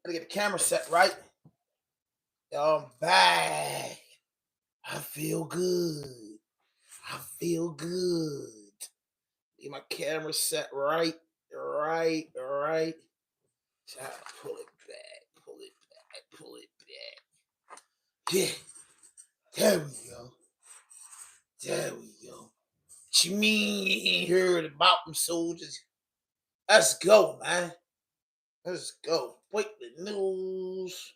Gotta get the camera set right. I'm back. I feel good. I feel good. Get my camera set right. Right. Try to pull it back. Pull it back. Yeah. There we go. What you mean you ain't heard about them soldiers? Let's go, man. Let's go. Break the news.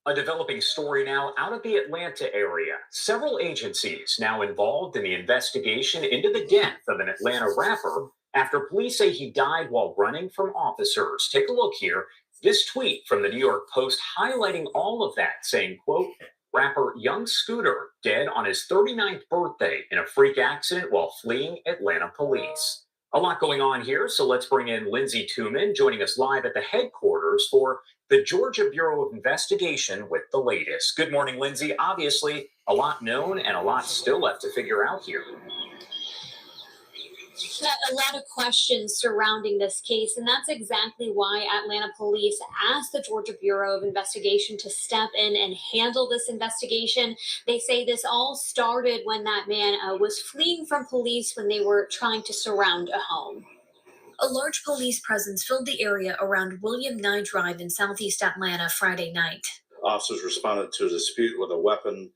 A developing story now out of the Atlanta area. Several agencies now involved in the investigation into the death of an Atlanta rapper after police say he died while running from officers. Take a look here. This tweet from the New York Post highlighting all of that, saying, quote, rapper Young Scooter dead on his 39th birthday in a freak accident while fleeing Atlanta police. A lot going on here, so let's bring in Lindsay Tuman, joining us live at the headquarters for the Georgia Bureau of Investigation with the latest. Good morning, Lindsay. Obviously, a lot known and a lot still left to figure out here. A lot of questions surrounding this case, and that's exactly why Atlanta police asked the Georgia Bureau of Investigation to step in and handle this investigation. They say this all started when that man was fleeing from police when they were trying to surround a home. A large police presence filled the area around William Nye Drive in southeast Atlanta Friday night. Officers responded to a dispute with a weapon.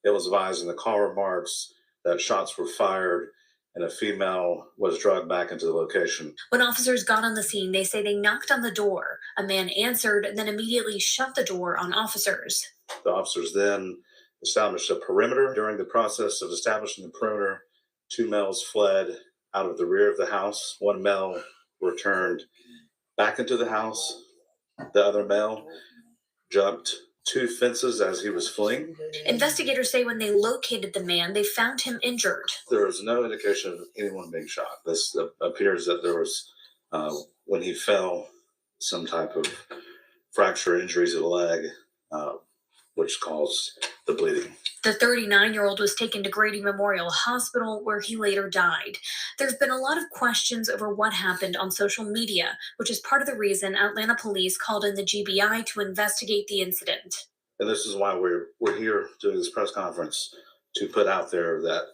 It was advised in the call remarks that shots were fired and a female was dragged back into the location. When officers got on the scene, they say they knocked on the door. A man answered and then immediately shut the door on officers. The officers then established a perimeter. During the process of establishing the perimeter, two males fled out of the rear of the house. One male returned back into the house. The other male jumped two fences as he was fleeing. Investigators say when they located the man, they found him injured. There was no indication of anyone being shot. This appears that there was, when he fell, some type of fracture, injuries to the leg, which caused the bleeding. The 39-year-old was taken to Grady Memorial Hospital, where he later died. There's been a lot of questions over what happened on social media, which is part of the reason Atlanta police called in the GBI to investigate the incident. And this is why we're here doing this press conference, to put out there that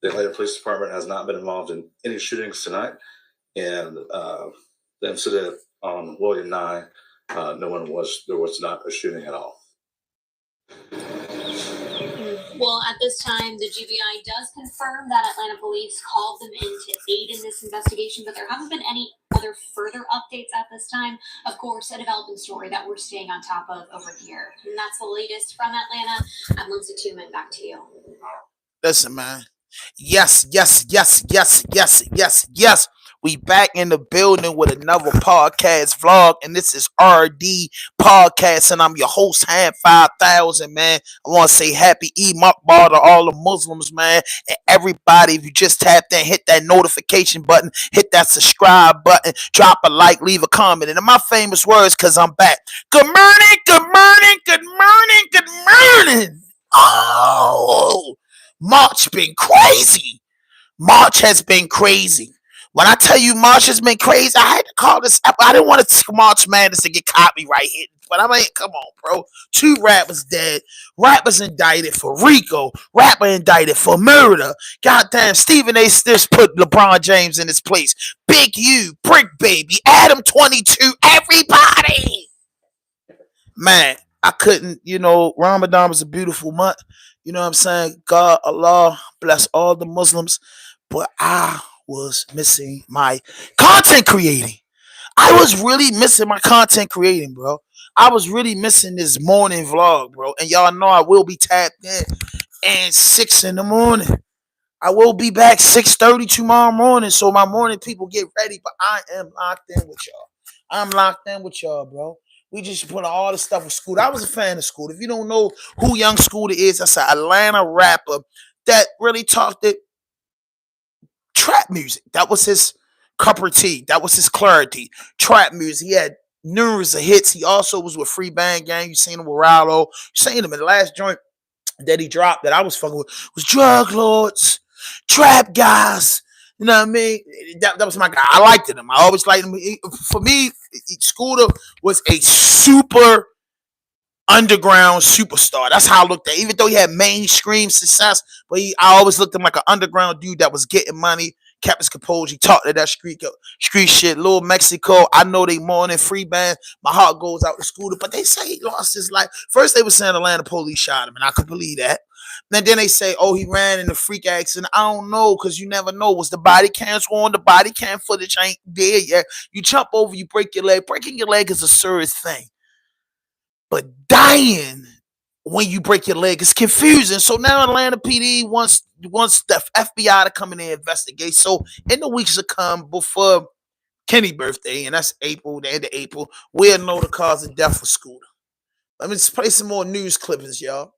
the Atlanta Police Department has not been involved in any shootings tonight. And the incident on William Nye, there was not a shooting at all. Well, at this time, the GBI does confirm that Atlanta police called them in to aid in this investigation, but there haven't been any other further updates at this time. Of course, a developing story that we're staying on top of over here. And that's the latest from Atlanta. I'm Lindsay Tuman, back to you. Listen, man. Yes. We back in the building with another podcast vlog, and this is RD Podcast, and I'm your host, Ham 5000, man. I want to say happy Eid Mubarak to all the Muslims, man, and everybody. If you just tapped in, hit that notification button, hit that subscribe button, drop a like, leave a comment, and in my famous words, because I'm back. Good morning. Oh, March been crazy. March has been crazy. When I tell you March has been crazy, I had to call this. I didn't want to March Madness to get copyright hit, but I mean, come on, bro. 2 rappers dead. Rappers indicted for Rico. Rapper indicted for murder. Goddamn, Stephen A. Stiff put LeBron James in his place. Big U, Brick Baby, Adam 22, everybody. Man, I couldn't, Ramadan was a beautiful month. You know what I'm saying? God, Allah, bless all the Muslims. But I was missing my content creating. I was really missing my content creating, bro. I was really missing this morning vlog, bro. And y'all know I will be tapped in and 6 in the morning. I will be back 6:30 tomorrow morning. So my morning people get ready. But I am locked in with y'all. I'm locked in with y'all, bro. We just put all the stuff with Scooter. I was a fan of Scooter. If you don't know who Young Scooter is, that's an Atlanta rapper that really talked it. Trap music. That was his cup of tea. That was his clarity. Trap music. He had numerous of hits. He also was with Free Band Gang. You seen him with Rallo. You seen him in the last joint that he dropped that I was fucking with was Drug Lords, Trap Guys. You know what I mean? That was my guy. I liked him. I always liked him. For me, Scooter was a super underground superstar. That's how I looked at. Even though he had mainstream success, but I always looked at him like an underground dude that was getting money, kept his composure. He talked to that street shit. Little Mexico. I know they morning free band. My heart goes out to Scooter, but they say he lost his life. First they were saying Atlanta police shot him, and I could believe that. And then they say, oh, he ran in a freak accident. I don't know, because you never know. Was the body cam on? The body cam footage ain't there yet. You jump over, you break your leg. Breaking your leg is a serious thing. But dying when you break your leg is confusing. So now Atlanta PD wants the FBI to come in and investigate. So in the weeks to come before Kenny's birthday, and that's April, the end of April, we'll know the cause of death for Scooter. Let me just play some more news clippings, y'all.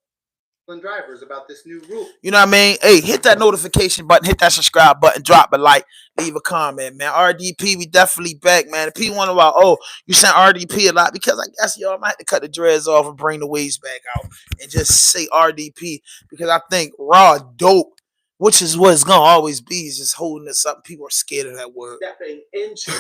Drivers about this new rule. You know what I mean? Hey, hit that notification button, hit that subscribe button, drop a like, leave a comment, man. RDP, we definitely back, man. If people wonder about, oh, you sent RDP a lot, because I guess y'all might have to cut the dreads off and bring the waves back out and just say RDP, because I think raw dope, which is what it's gonna always be, is just holding us up. People are scared of that word. Stepping into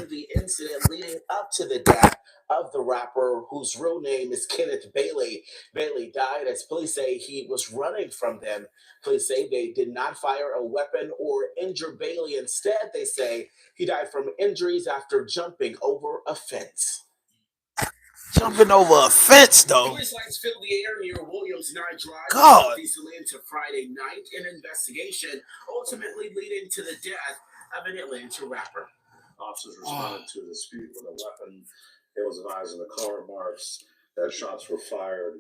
the incident leading up to the death of the rapper, whose real name is Kenneth Bailey. Bailey died as police say he was running from them. Police say they did not fire a weapon or injure Bailey. Instead, they say he died from injuries after jumping over a fence. Jumping over a fence, though. Police lights filled the air near Williams Night Drive. God. Into Friday night, an investigation ultimately leading to the death of an Atlanta rapper. Officers responded to a dispute with a weapon. It was advised in the car marks that shots were fired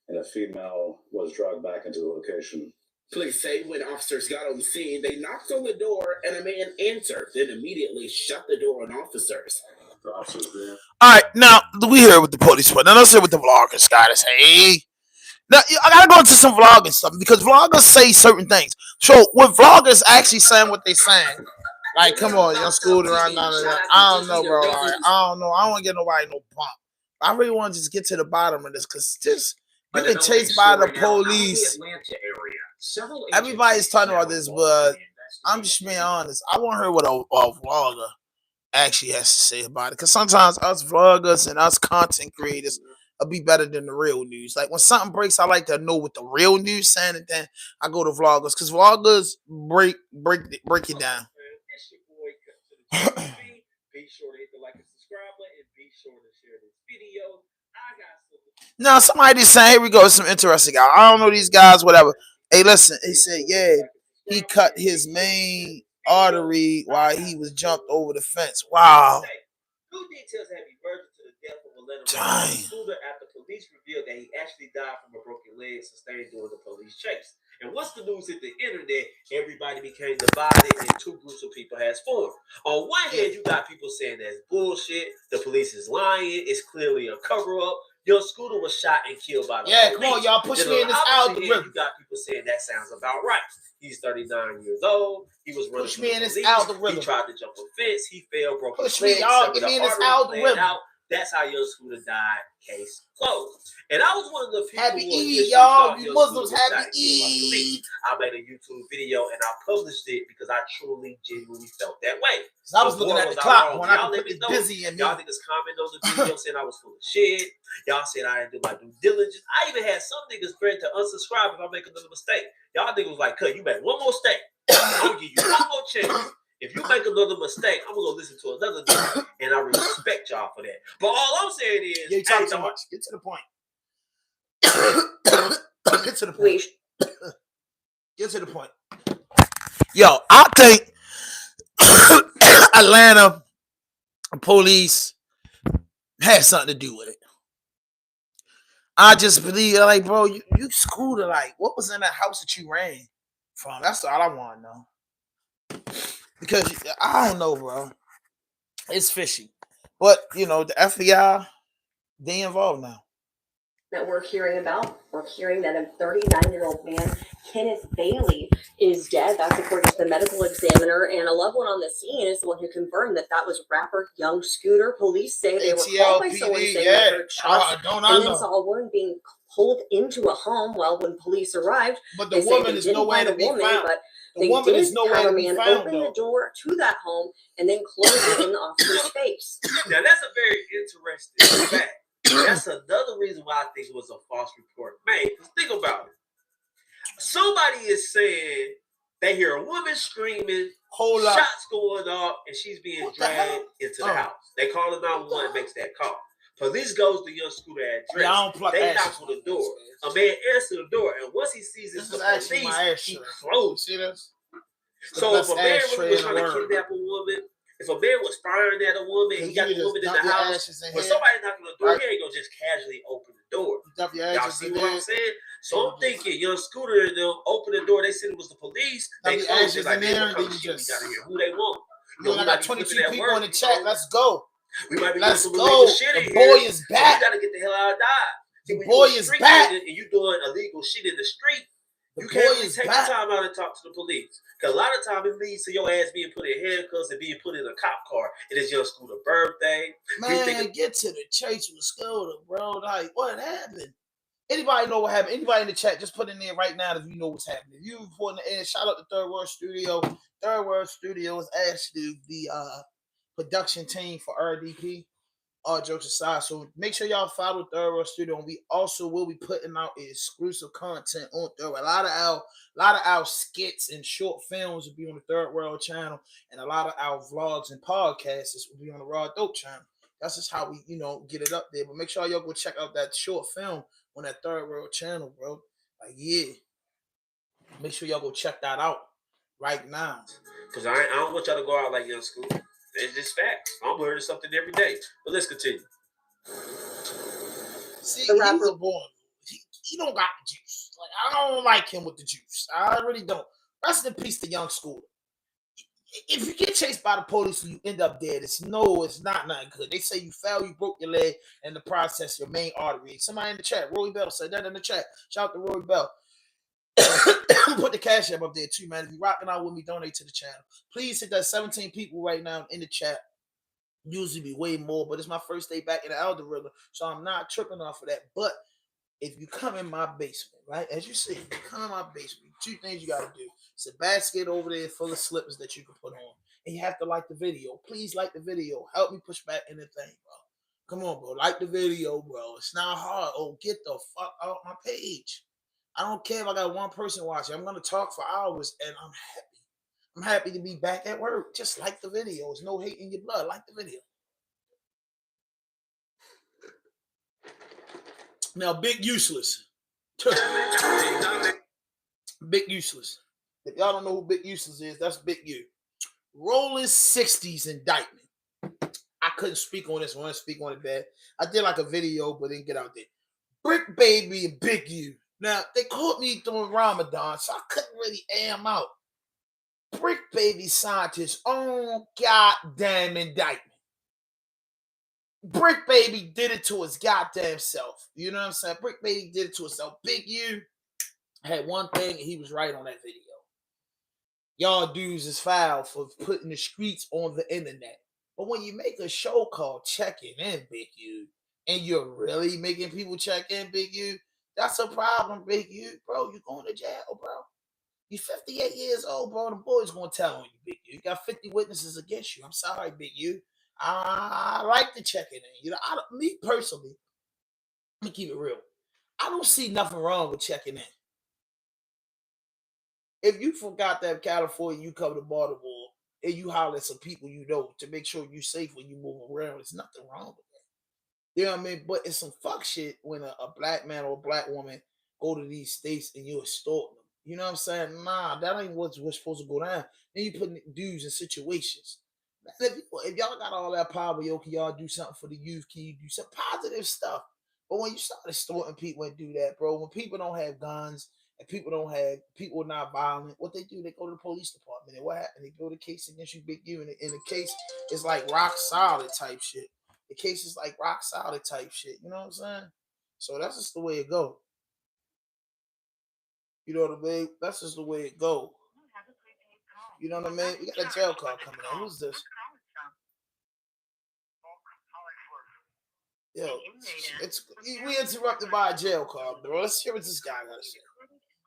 and a female was dragged back into the location. Police say when officers got on the scene, they knocked on the door and a man answered, then immediately shut the door on officers. The officers there. All right, now we hear what the police put. Now let's hear what the vloggers got to say. Now I gotta go into some vlogging stuff, because vloggers say certain things. So when vloggers actually saying what they saying, like, come on, y'all schooled around none of that. I don't know, bro. Right? I don't know. I don't want to get nobody no bump. I really want to just get to the bottom of this, because just getting chased by the police. Everybody's talking about this, but I'm just being honest. I want to hear what a vlogger actually has to say about it, because sometimes us vloggers and us content creators will be better than the real news. Like when something breaks, I like to know what the real news saying, and then I go to vloggers, because vloggers break it down. Be sure to hit the like and subscribe button, and be sure to share this video. I got something. Now somebody just saying, here we go, some interesting guy. I don't know these guys, whatever. Hey, listen, he said, yeah, he cut his main artery while he was jumped over the fence. Wow. New details have emerged to the death of Atlanta Scooter after police revealed that he actually died from a broken leg sustained during the police chase. And once the news hit the internet, everybody became divided and two groups of people has formed. On one hand, you got people saying that's bullshit, the police is lying, it's clearly a cover-up. Your Scooter was shot and killed by the police. Come on, y'all, push me in this algorithm. You got people saying that sounds about right. He's 39 years old. He was running. Push me in this algorithm. He tried to jump a fence. He fell, broke his leg. Push me, y'all. Get me in this algorithm. That's how your Scooter died. Case closed. And I was one of the people. Happy Eid, y'all. You Muslims, happy Eid. I made a YouTube video and I published it because I genuinely felt that way. I was looking at the clock when I was busy, and y'all niggas comment on the video saying I was full of shit. Y'all said I didn't do my due diligence. I even had some niggas threaten to unsubscribe if I make another mistake. Y'all niggas was like, "Cut, you made one more mistake. I'm gonna give you one more chance. If you make another mistake, I'm gonna listen to another nigga, and I respect y'all for that." But all I'm saying is, you talk too much. Get to the point. Get to the point. Get to the point. Yo, I think Atlanta police had something to do with it. I just believe, like, bro, you Scooter, like, what was in that house that you ran from? That's all I want to know. Because I don't know, bro. It's fishy. But, you know, the FBI, they involved now. That we're hearing about. We're hearing that a 39-year-old man, Kenneth Bailey, is dead. That's according to the medical examiner. And a loved one on the scene is the one who confirmed that was rapper Young Scooter. Police say they were called by someone saying they heard shots and then saw a woman being pulled into a home. Well, when police arrived, but the woman is nowhere to be found. But They woman did is nowhere have to a be man found, open though. the door to that home and then close it in the officer's face. Now that's a very interesting fact. That's another reason why I think it was a false report made. Think about it. Somebody is saying they hear a woman screaming, Whole lot. shots going off, and she's being What the dragged hell? into the house. They call it 911 and makes that call. Police goes to your scooter address. Yeah, I don't pluck they ashes, knock on the door. A man answers the door, and once he sees it's the police, he closes. See this? So if a man really was trying to kidnap a woman, if a man was firing at a woman, he got the woman in the house, when somebody knocking on the door, he ain't gonna just casually open the door. Y'all see what I'm saying? So I'm thinking, young Scooter and them open the door, they said it was the police. They closed it like, man, what kind of shit we got here? Who they want? You know, I got 22 people in the chat. Let's go. We might be Let's doing some go. illegal shit in The boy here, is back. So we gotta get the hell out of Dodge. The boy is back. And you doing illegal shit in the street. The You boy can't really is take back. the time out and talk to the police. Because a lot of time it leads to your ass being put in handcuffs and being put in a cop car. It is your Scooter birthday. Man, get to the chase with Scooter, bro. Like, what happened? Anybody know what happened? Anybody in the chat, just put in there right now if you know what's happening. If you reporting the end, shout out to Third World Studio. Third World Studio is actually the production team for RDP. All jokes aside, so make sure y'all follow Third World Studio, and we also will be putting out exclusive content on Third World. A lot of our skits and short films will be on the Third World channel, and a lot of our vlogs and podcasts will be on the Raw Dope channel. That's just how we, get it up there. But make sure y'all go check out that short film on that Third World channel, bro. Like, yeah, make sure y'all go check that out right now. Because I don't want y'all to go out like young school. It's just facts. I'm learning something every day. But let's continue. See, he's a boy. He don't got the juice. Like, I don't like him with the juice. I really don't. Rest in peace to young Scooter. If you get chased by the police and you end up dead, it's not nothing good. They say you fell, you broke your leg, and in the process, your main artery. Somebody in the chat, Roy Bell, said that in the chat. Shout out to Roy Bell. Put the cash app up there too, man. If you're rocking out with me, donate to the channel. Please hit that 17 people right now in the chat. Usually be way more, but it's my first day back in the algorithm, so I'm not tripping off of that. But if you come in my basement, right, as you see, if you come in my basement, two things you got to do. It's a basket over there full of slippers that you can put on, and you have to like the video. Please like the video. Help me push back anything, bro. Come on, bro. Like the video, bro. It's not hard. Oh, get the fuck out my page. I don't care if I got one person watching. I'm gonna talk for hours, and I'm happy. I'm happy to be back at work. Just like the videos. No hate in your blood. Like the video. Now, Big Useless. Big Useless. If y'all don't know who Big Useless is, that's Big U. Rolling 60s indictment. I couldn't speak on this one. I speak on it bad. I did like a video, but didn't get out there. Brick Baby and Big U. Now, they caught me during Ramadan, so I couldn't really am out. Brick Baby signed his own goddamn indictment. Brick Baby did it to his goddamn self. You know what I'm saying? Brick Baby did it to himself. Big U had one thing, and he was right on that video. Y'all dudes is foul for putting the streets on the internet. But when you make a show called Checking In, Big U, and you're really making people check in, Big U, that's a problem, Big U. Bro, you're going to jail, bro. You're 58 years old, bro. The boys going to tell on you, Big U. You got 50 witnesses against you. I'm sorry, Big U. I like to check it in. Me personally, let me keep it real. I don't see nothing wrong with checking in. If you forgot that California, you come to Baltimore, and you holler at some people you know to make sure you're safe when you move around, there's nothing wrong with that. You know what I mean? But it's some fuck shit when a black man or a black woman go to these states and you extort them. You know what I'm saying? Nah, that ain't what's supposed to go down. Then you put dudes in situations. If y'all got all that power, can y'all do something for the youth? Can you do some positive stuff? But when you start extorting people and do that, bro, when people don't have guns and people are not violent, what they do, they go to the police department. And what happened? They build a case against you, Big U, and the case is like rock solid type shit. The case is like rock solid type shit. You know what I'm saying? So that's just the way it go. You know what I mean? That's just the way it go. You know what I mean? We got a jail call coming in. Who's this? Yo, we interrupted by a jail call, bro. Let's hear what this guy got to say.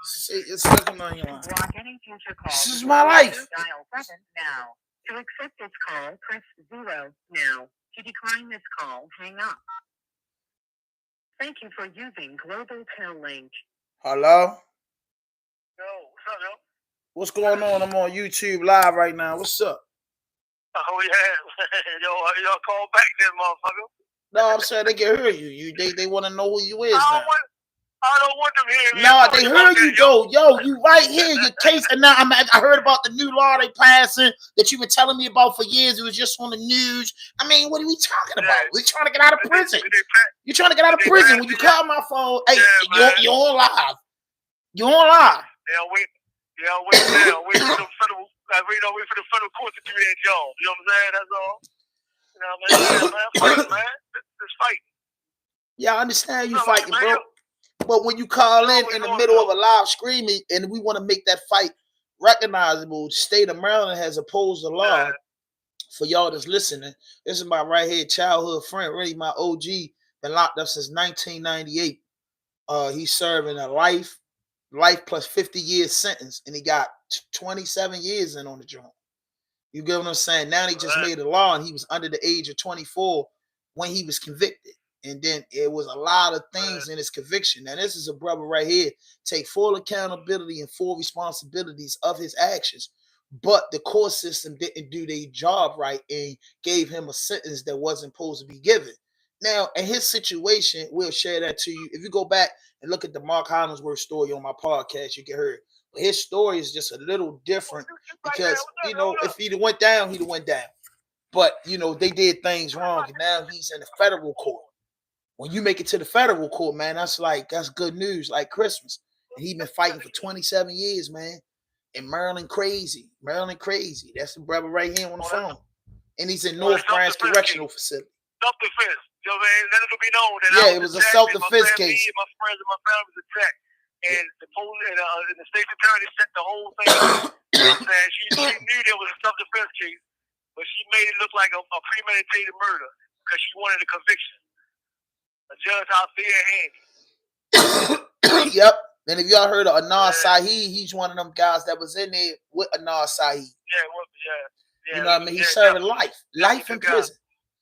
See, it's looking on your line. Block any future calls. This is my life. Dial 7 now. To accept this call, press 0 now. To decline this call, hang up. Thank you for using Global Tel Link. Hello? Yo, what's up, yo? What's going on? I'm on YouTube live right now. What's up? Oh, yeah. Yo, y'all call back then, motherfucker. No, I'm saying they can hear you. They want to know who you is now. I don't want them hearing me. No, they heard you though. Yo, you right here. Your case, and now I heard about the new law they passing that you've been telling me about for years. It was just on the news. I mean, what are we talking about? We're trying to get out of prison. You're trying to get out of prison. When you call my phone, hey, you're on live. You're on live. Yeah, wait for the federal. Wait for the federal court to do their job. You know what I'm saying? That's all. You know what I mean? Yeah, man, fight, man. Just fight. Yeah, I understand you fighting, bro. But when you call in the middle of a live screaming, and we want to make that fight recognizable, the state of Maryland has opposed the law. For y'all that's listening, this is my right here childhood friend, really my OG, been locked up since 1998. He's serving a life plus 50 years sentence, and he got 27 years in on the joint. You get what I'm saying? Now they just made a law, and he was under the age of 24 when he was convicted. And then it was a lot of things in his conviction. Now, this is a brother right here, take full accountability and full responsibilities of his actions. But the court system didn't do their job right and gave him a sentence that wasn't supposed to be given. Now, in his situation, we'll share that to you. If you go back and look at the Mark Hollingsworth story on my podcast, you can hear it. But his story is just a little different because, you know, if he'd have went down, he'd have went down. But, you know, they did things wrong, and now he's in the federal court. When you make it to the federal court, man, that's good news, like Christmas. And he's been fighting for 27 years, man. And Maryland crazy. That's the brother right here on the phone. And he's in North Branch Correctional Facility. Self-defense. You know what I mean? Let it be known that yeah, it was a self-defense case. Me and my friends and my family was attacked. And the police and the state attorney set the whole thing up. You know what I'm saying? She knew there was a self-defense case, but she made it look like a premeditated murder because she wanted a conviction. A judge out there handy. Yep. And if y'all heard of Anar Saeed, he's one of them guys that was in there with Anar Saeed. Yeah. You know what I mean? He's serving life in prison.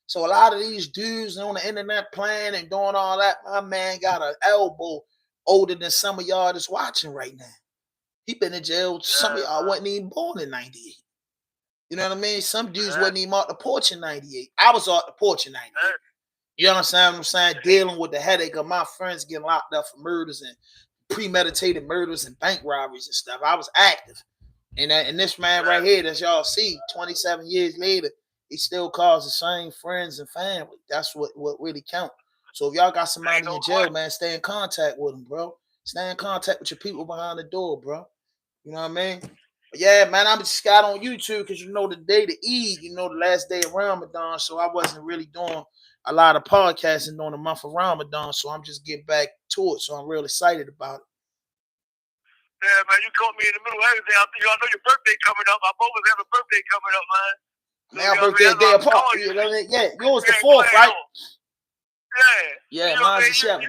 So a lot of these dudes on the internet playing and doing all that, my man got an elbow older than some of y'all that's watching right now. He been in jail. Some of y'all wasn't even born in 98. You know what I mean? Some dudes wasn't even off the porch in 98. I was off the porch in 98. You understand what I'm saying? Dealing with the headache of my friends getting locked up for murders and premeditated murders and bank robberies and stuff. I was active. And this man right here that y'all see 27 years later, he still calls the same friends and family. That's what really counts. So if y'all got somebody in jail, man, stay in contact with them, bro. Stay in contact with your people behind the door, bro. You know what I mean? But yeah, man, I just got on YouTube because you know the day to Eid, you know, the last day of Ramadan, so I wasn't really doing a lot of podcasting during the month of Ramadan, so I'm just getting back to it. So I'm real excited about it. Yeah, man, you caught me in the middle of everything. I know your birthday coming up. My boys have a birthday coming up, man. Man, our birthday a day apart. You know what I mean? Yeah, yours the 4th, right? Yeah. Yeah, mine's the 7th.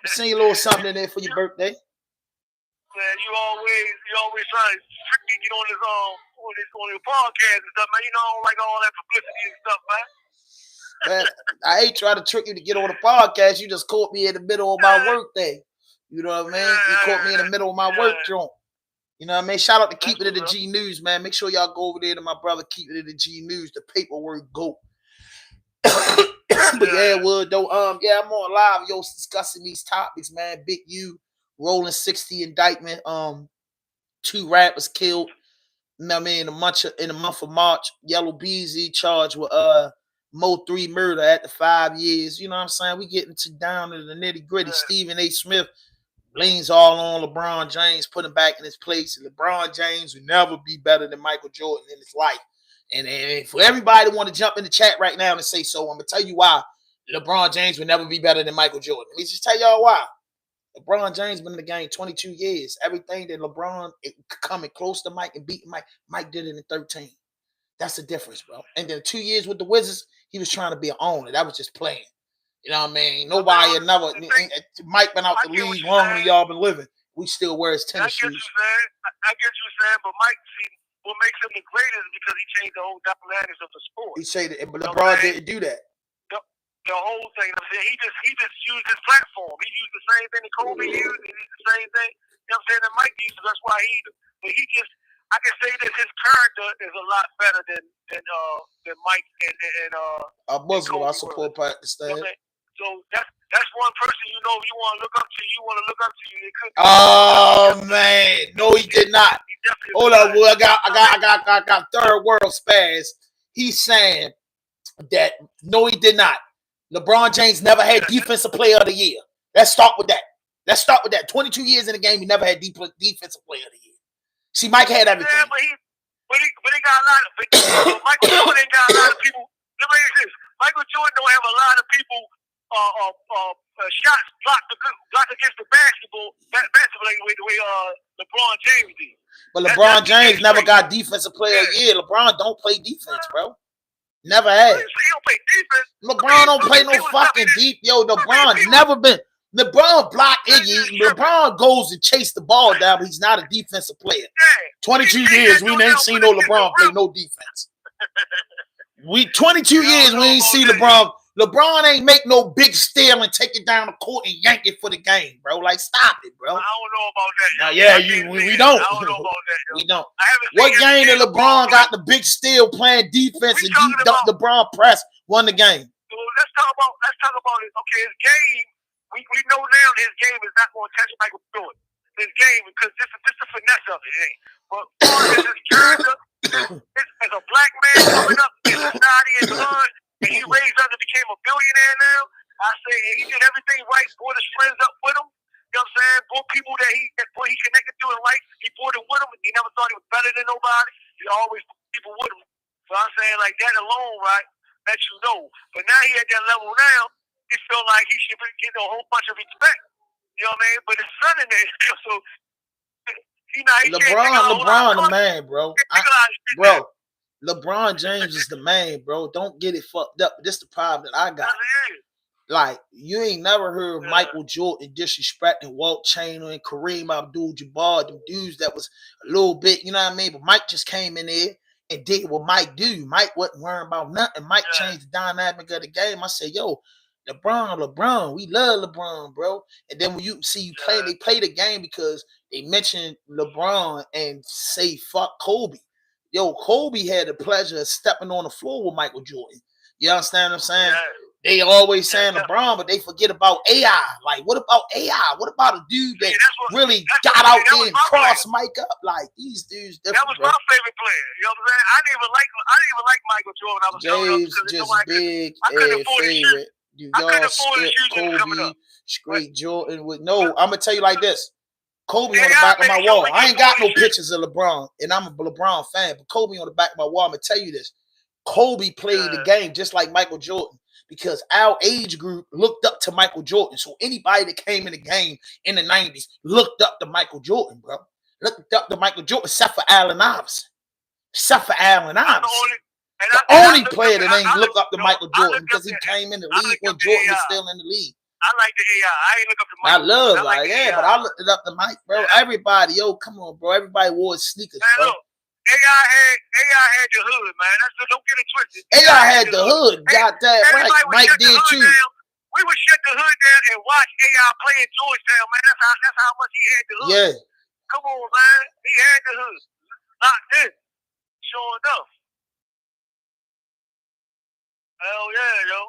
Sing a little something in there for your birthday. Man, you always trying to trick me to get on your podcast and stuff, man. You know, I don't like all that publicity and stuff, man. Man, I ain't trying to trick you to get on the podcast. You just caught me in the middle of my work day. You know what I mean? You caught me in the middle of my work joint. You know what I mean? Shout out to Keep It in the G News, man. Make sure y'all go over there to my brother Keep It in the G News, the paperwork goat. But yeah, Wood though. Yeah, I'm on live, yo, discussing these topics, man. Big U, rolling 60 indictment. 2 rappers killed. You know what I mean? In the month of March, Yellow Beezy charged with Mo 3 murder after 5 years. You know what I'm saying? We getting down to the nitty gritty. Stephen A. Smith leans all on LeBron James, put him back in his place. And LeBron James will never be better than Michael Jordan in his life. And for everybody to want to jump in the chat right now and say so, I'm going to tell you why LeBron James will never be better than Michael Jordan. Let me just tell y'all why. LeBron James been in the game 22 years. Everything that LeBron coming close to Mike and beating Mike did it in 13. That's the difference, bro. And then 2 years with the Wizards, he was trying to be an owner. That was just playing. You know what I mean? Nobody never. Mike been out the league longer than y'all been living. We still wear his tennis shoes. I get you saying, but Mike, see, what makes him the greatest is because he changed the whole dynamics of the sport. He changed it, but LeBron didn't do that. The whole thing. I'm saying he just used his platform. He used the same thing that Kobe used. He used the same thing. You know what I'm saying? That Mike used. So that's why I can say that his character is a lot better than Mike and a Muslim, I support Pakistan. You know, so that's one person you want to look up to. You want to look up to you. Oh man, no, he did not. Hold on, well, I got third world spaz. He's saying that no, he did not. LeBron James never had defensive player of the year. Let's start with that. 22 years in the game, he never had defensive player of the year. See, Mike had everything. Yeah, but he got a lot of Michael Jordan got a lot of people. Let me say this. Michael Jordan don't have a lot of people shots blocked against the basketball the way LeBron James did. But LeBron James never got defensive player of the year. LeBron don't play defense, bro. Never had. He don't play defense. LeBron don't play no fucking deep. Yo, LeBron never been. LeBron block Iggy. LeBron goes and chase the ball down, but he's not a defensive player. 22 years, we ain't seen no LeBron play no defense. 22 years, we ain't see LeBron. LeBron ain't make no big steal and take it down the court and yank it for the game, bro. Like, stop it, bro. I don't know about that. We don't. I don't know about that. We don't. What game did LeBron got the big steal playing defense and deep duck LeBron press won the game? So let's talk about it. Okay, his game. We know now his game is not going to touch Michael Jordan. His game, because this is the finesse of it. But as his character, as a black man coming up in society and hood, and he raised up and became a billionaire now, I say, and he did everything right, brought his friends up with him, you know what I'm saying? Brought people that he connected to in life, he brought it with him. He never thought he was better than nobody. He always put people with him. So I'm saying, like, that alone, right, lets you know. But now he at that level now, he feel like he should get a whole bunch of respect. You know what I mean? But his son in there, so LeBron the man, bro. LeBron James is the man, bro. Don't get it fucked up. This is the problem that I got. Like, you ain't never heard Michael Jordan disrespecting Walt Chamberlain, Kareem Abdul-Jabbar, them dudes that was a little bit, you know what I mean? But Mike just came in there and did what Mike do. Mike wasn't worrying about nothing. Mike changed the dynamic of the game. I said, yo, LeBron, we love LeBron, bro. And then when you see they play the game because they mentioned LeBron and say fuck Kobe. Yo, Kobe had the pleasure of stepping on the floor with Michael Jordan. You understand what I'm saying? They always saying LeBron, but they forget about AI. Like, what about AI? What about a dude that really got out there and crossed Mike up? Like, these dudes different, that was my favorite player. You know what I'm saying? I didn't even like Michael Jordan. I was James just big and favorite. You all skip Kobe, straight Jordan with no. I'm gonna tell you like this. Kobe on the back of my wall. I ain't got no pictures of LeBron, and I'm a LeBron fan, but Kobe on the back of my wall. I'm gonna tell you this. Kobe played the game just like Michael Jordan because our age group looked up to Michael Jordan. So anybody that came in the game in the 90s looked up to Michael Jordan, bro. Looked up to Michael Jordan, except for Allen Iverson. The only player that ain't look up to Michael Jordan because he came in the league when Jordan was still in the league. I like the AI. I ain't look up to Mike. I love but I looked it up to Mike, bro. Everybody, come on, bro. Everybody wore sneakers, bro. Look, AI had the hood, man. Don't get it twisted. AI had the hood. Got that right. Mike did too. We would shut the hood down and watch AI play in Georgetown, man. That's how much he had the hood. Yeah. Come on, man. He had the hood. Locked in. Sure enough. Hell yeah, yo.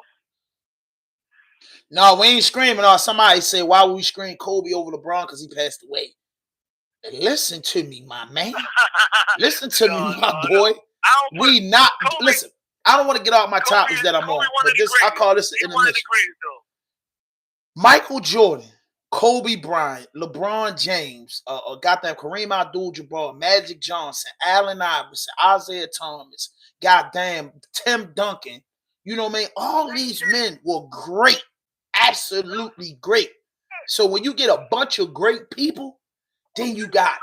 No, we ain't screaming. Or somebody say, why would we scream Kobe over LeBron? Because he passed away. Listen to me, my man. Listen to me, my boy. Listen, I don't want to get off my topics that I'm on. But I call this an intermission. Michael Jordan, Kobe Bryant, LeBron James, goddamn Kareem Abdul-Jabbar, Magic Johnson, Allen Iverson, Isaiah Thomas, goddamn Tim Duncan. You know what I mean? All these men were great. Absolutely great. So when you get a bunch of great people, then you got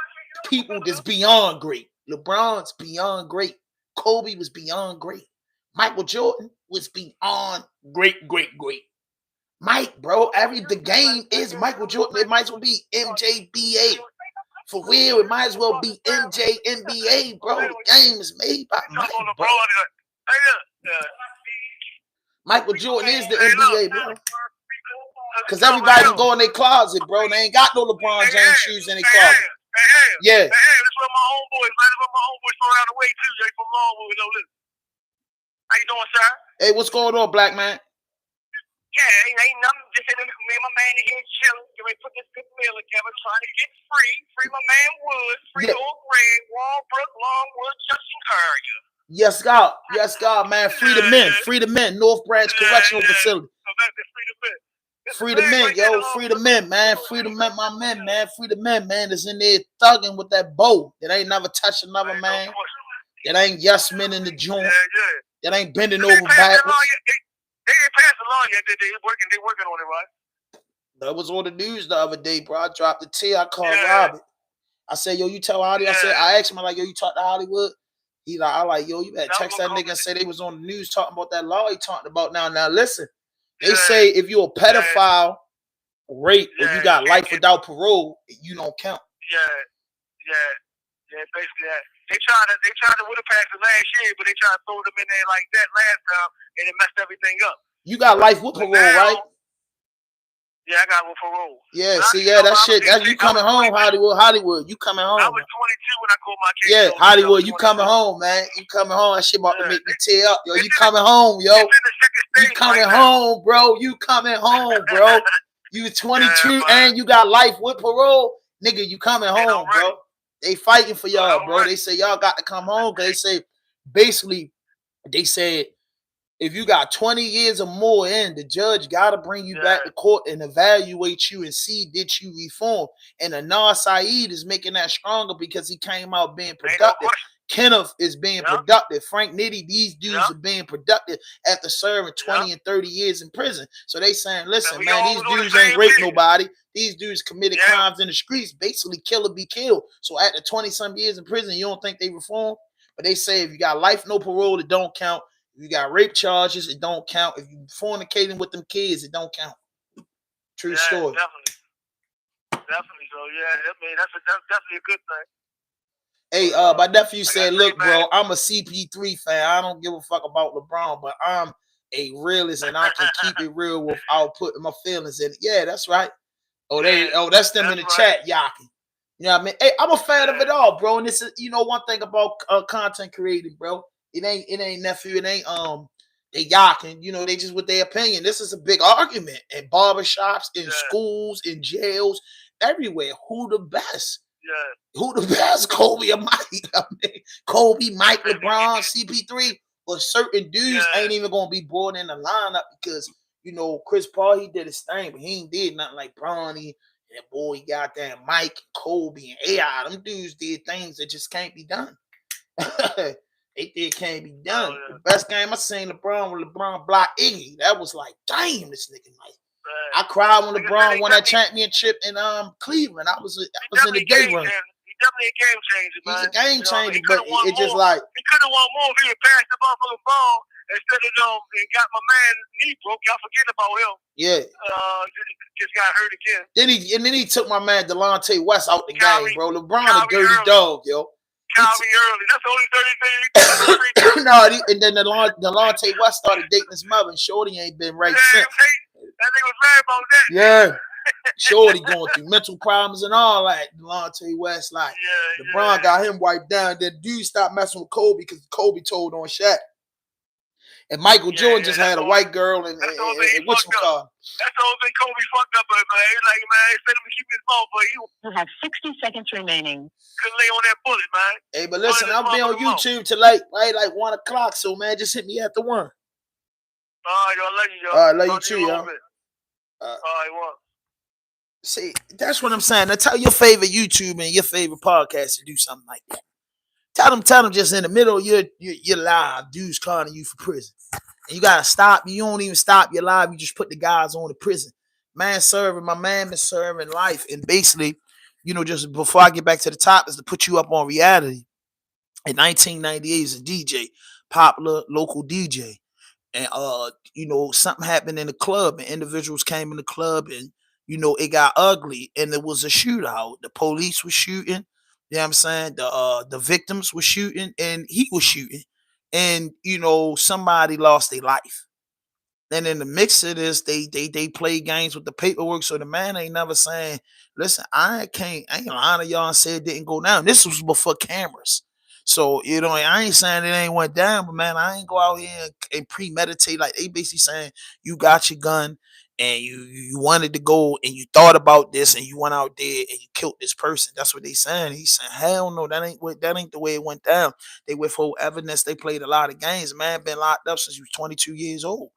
people that's beyond great. LeBron's beyond great. Kobe was beyond great. Michael Jordan was beyond great. Mike, bro. The game is Michael Jordan. It might as well be MJBA. For real, it might as well be MJ NBA, bro. The game is made by Mike, bro. Michael Jordan is the NBA, bro. Because everybody can go in their closet, bro. They ain't got no LeBron James shoes in their closet. Yeah. That's where my homeboys, man. That's where my homeboys from around the way, too. They from Longwood, though. Listen. How you doing, sir? Hey, what's going on, black man? Yeah, ain't nothing. Just me and my man here chilling. Can we put this good meal together? Trying to get free. Free my man Wood. Free Old Greg, Walbrook, Longwood, Junction area. Yes, God. Yes, God, man. Free the men. Free the men. North Branch Correctional Facility. Free the men, yo. Free the men, man. Free the men, my men, man. Free the men, man. That's in there thugging with that bow. That ain't never touched another man. That ain't yes men in the joint. That ain't bending over backwards. They ain't passed the law yet. They working on it, right? That was on the news the other day, bro. I dropped the T. I called Robert. I said, yo, you tell Hollywood. I asked him, like, yo, you talk to Hollywood? He like, I like, yo, you better text that nigga and say they was on the news talking about that law he talked about now. Now, listen. They say if you're a pedophile, rape, or you got life without parole, you don't count. Yeah, basically that. They tried to would have passed it last year, but they tried to throw them in there like that last time, and it messed everything up. You got life with parole, right? Yeah, I got with parole. Yeah, see, that shit. That's you coming home, Hollywood. You coming home. I was 22 when I called my case. Yeah, Hollywood, you coming home, man. You coming home. That shit about to make me tear up, yo. You coming home, yo. You coming home, bro. You coming home, bro. You 22 and you got life with parole, nigga. You coming home, bro. They fighting for y'all, bro. They say y'all got to come home. Cause they say basically, they said if you got 20 years or more in, the judge got to bring you back to court and evaluate you and see did you reform. And Anar Saeed is making that stronger because he came out being productive. Kenneth is being productive. Frank Nitty, these dudes are being productive after serving 20 and 30 years in prison. So they saying, listen, man, these dudes ain't raped nobody. These dudes committed crimes in the streets, basically kill or be killed. So after 20-some years in prison, you don't think they reform? But they say if you got life, no parole, it don't count. If you got rape charges, it don't count. If you fornicating with them kids, it don't count. True story. Definitely. So I mean that's definitely a good thing. Hey, my nephew said, look, bro, I'm a CP3 fan. I don't give a fuck about LeBron, but I'm a realist and I can keep it real without putting my feelings in it. Yeah, that's right. That's them in the chat, Yaki. You know what I mean? Hey, I'm a fan of it all, bro. And this is, one thing about content creating, bro. It ain't nephew, it ain't they yacking, they just with their opinion. This is a big argument in barbershops, in schools, in jails, everywhere. Who the best? Who the best? Kobe or Mike? I mean, Kobe, Mike, LeBron, CP3, but certain dudes ain't even gonna be brought in the lineup because Chris Paul, he did his thing, but he ain't did nothing like Bronny and boy goddamn Mike, Kobe, and AI. Them dudes did things that just can't be done. It can't be done. The best game I seen LeBron when LeBron blocked Iggy. That was like, damn, this nigga nice. I cried when LeBron won that championship in Cleveland. I was in the day run. He's definitely a game changer, man. He's a game changer, but it just like he could have won more if he had passed the ball for the ball instead of and got my man knee broke. Y'all forget about him. Yeah. Just got hurt again. Then he took my man Delonte West out the game, bro. LeBron a dirty dog, yo. Calvin early. That's the only dirty thing. No, and then Delonte West started dating his mother, and Shorty ain't been right since. That nigga was mad about that. Yeah. Shorty going through mental problems and all that. Delonte West, like, LeBron got him wiped down. Then dude stopped messing with Kobe because Kobe told on Shaq. And Michael Jordan just had a white girl and what's it called? That's the whole thing Kobe fucked up, man. He's like, man, he said him to keep his mouth, but You have 60 seconds remaining. couldn't lay on that bullet, man. Hey, but listen, I'll be on YouTube till like 1 o'clock, so man, just hit me after 1. All right, yo, I love you, yo. All right, love you too, yo. All right, what? See, that's what I'm saying. Now tell your favorite YouTube and your favorite podcast to do something like that. Tell them just in the middle of your live, dudes calling you for prison. And you gotta stop. You don't even stop your live. You just put the guys on the prison. Man serving, my man been serving life. And basically, just before I get back to the top, is to put you up on reality. In 1998, he's a DJ, popular local DJ. and something happened in the club, and individuals came in the club, and it got ugly, and it was a shootout. The police was shooting. You know what I'm saying? The victims were shooting, and he was shooting, and somebody lost their life. And in the mix of this, they play games with the paperwork. So the man ain't never saying, "Listen, I ain't lying to y'all and say it didn't go down." This was before cameras. So I ain't saying it ain't went down, but man, I ain't go out here and premeditate. Like, they basically saying you got your gun and you wanted to go and you thought about this and you went out there and you killed this person. That's what they saying. He's saying, hell no, that ain't the way it went down. They withhold evidence. They played a lot of games. Man been locked up since he was 22 years old.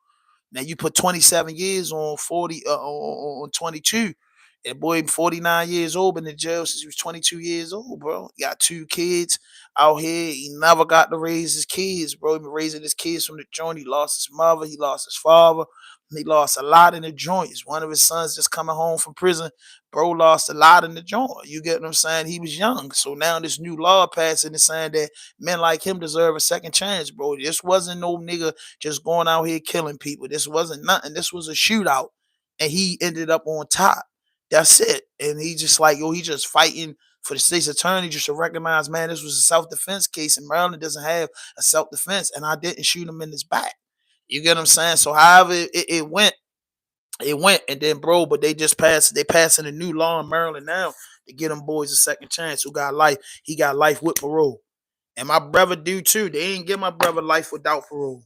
Now you put 27 years on 40 on 22. And boy, 49 years old, been in jail since he was 22 years old, bro. He got 2 kids out here. He never got to raise his kids, bro. He been raising his kids from the joint. He lost his mother. He lost his father. He lost a lot in the joint. It's one of his sons just coming home from prison. Bro lost a lot in the joint. You get what I'm saying? He was young. So now this new law passing and saying that men like him deserve a second chance, bro. This wasn't no nigga just going out here killing people. This wasn't nothing. This was a shootout. And he ended up on top. That's it. And he just like, he just fighting for the state's attorney just to recognize, man, this was a self-defense case, and Maryland doesn't have a self-defense, and I didn't shoot him in his back. You get what I'm saying? So however it went, and then, bro, but they passing a new law in Maryland now to get them boys a second chance who got life. He got life with parole. And my brother do too. They ain't give my brother life without parole.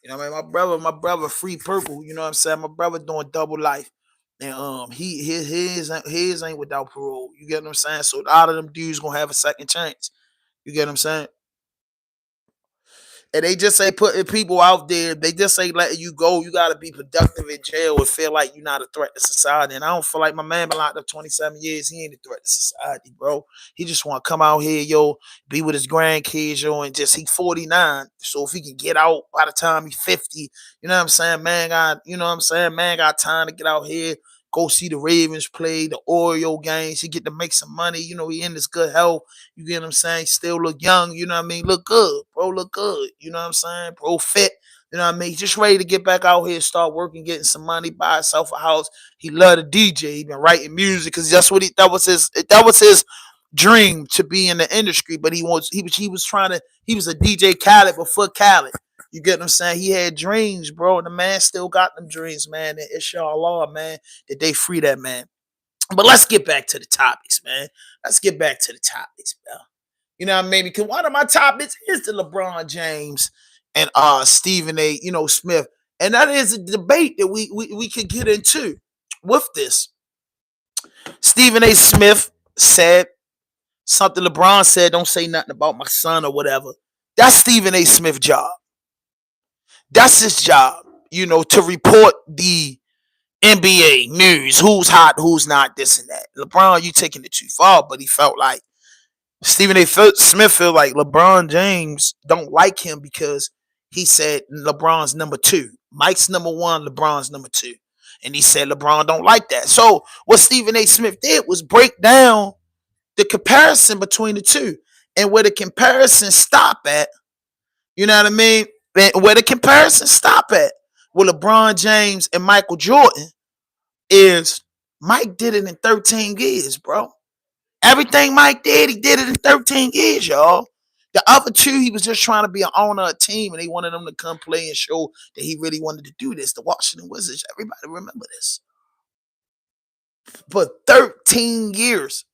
You know what I mean? My brother free purple. You know what I'm saying? My brother doing double life. And his ain't without parole. You get what I'm saying? So a lot of them dudes gonna have a second chance. You get what I'm saying? And they just ain't putting people out there. They just ain't letting you go. You got to be productive in jail and feel like you're not a threat to society. And I don't feel like my man been locked up 27 years. He ain't a threat to society, bro. He just want to come out here, be with his grandkids, and he 49. So if he can get out by the time he's 50, you know what I'm saying? Man Man got time to get out here, go see the Ravens play, the Oreo games. He get to make some money. He in his good health. You get what I'm saying? Still look young, you know what I mean? Look good, bro, look good. You know what I'm saying? Bro fit, you know what I mean? Just ready to get back out here, start working, getting some money, buy himself a house. He loved to DJ. He been writing music because that's what that was his dream, to be in the industry. But he was a DJ Khaled before Khaled. You get what I'm saying? He had dreams, bro. And the man still got them dreams, man. And inshallah, man, that they free that man. But let's get back to the topics, man. Let's get back to the topics, bro. You know what I mean? Because one of my topics is the LeBron James and Stephen A. Smith. And that is a debate that we could get into with this. Stephen A. Smith said something LeBron said, don't say nothing about my son or whatever. That's Stephen A. Smith's job. That's his job, to report the NBA news, who's hot, who's not, this and that. LeBron, you taking it too far, but he felt like Stephen A. Smith felt like LeBron James don't like him because he said LeBron's number 2. Mike's number 1, LeBron's number 2. And he said LeBron don't like that. So what Stephen A. Smith did was break down the comparison between the two. And where the comparison stop at, you know what I mean? Where the comparison stop at with LeBron James and Michael Jordan is Mike did it in 13 years, bro. Everything Mike did, he did it in 13 years, y'all. The other 2, he was just trying to be an owner of a team, and they wanted him to come play and show that he really wanted to do this. The Washington Wizards, everybody remember this. For 13 years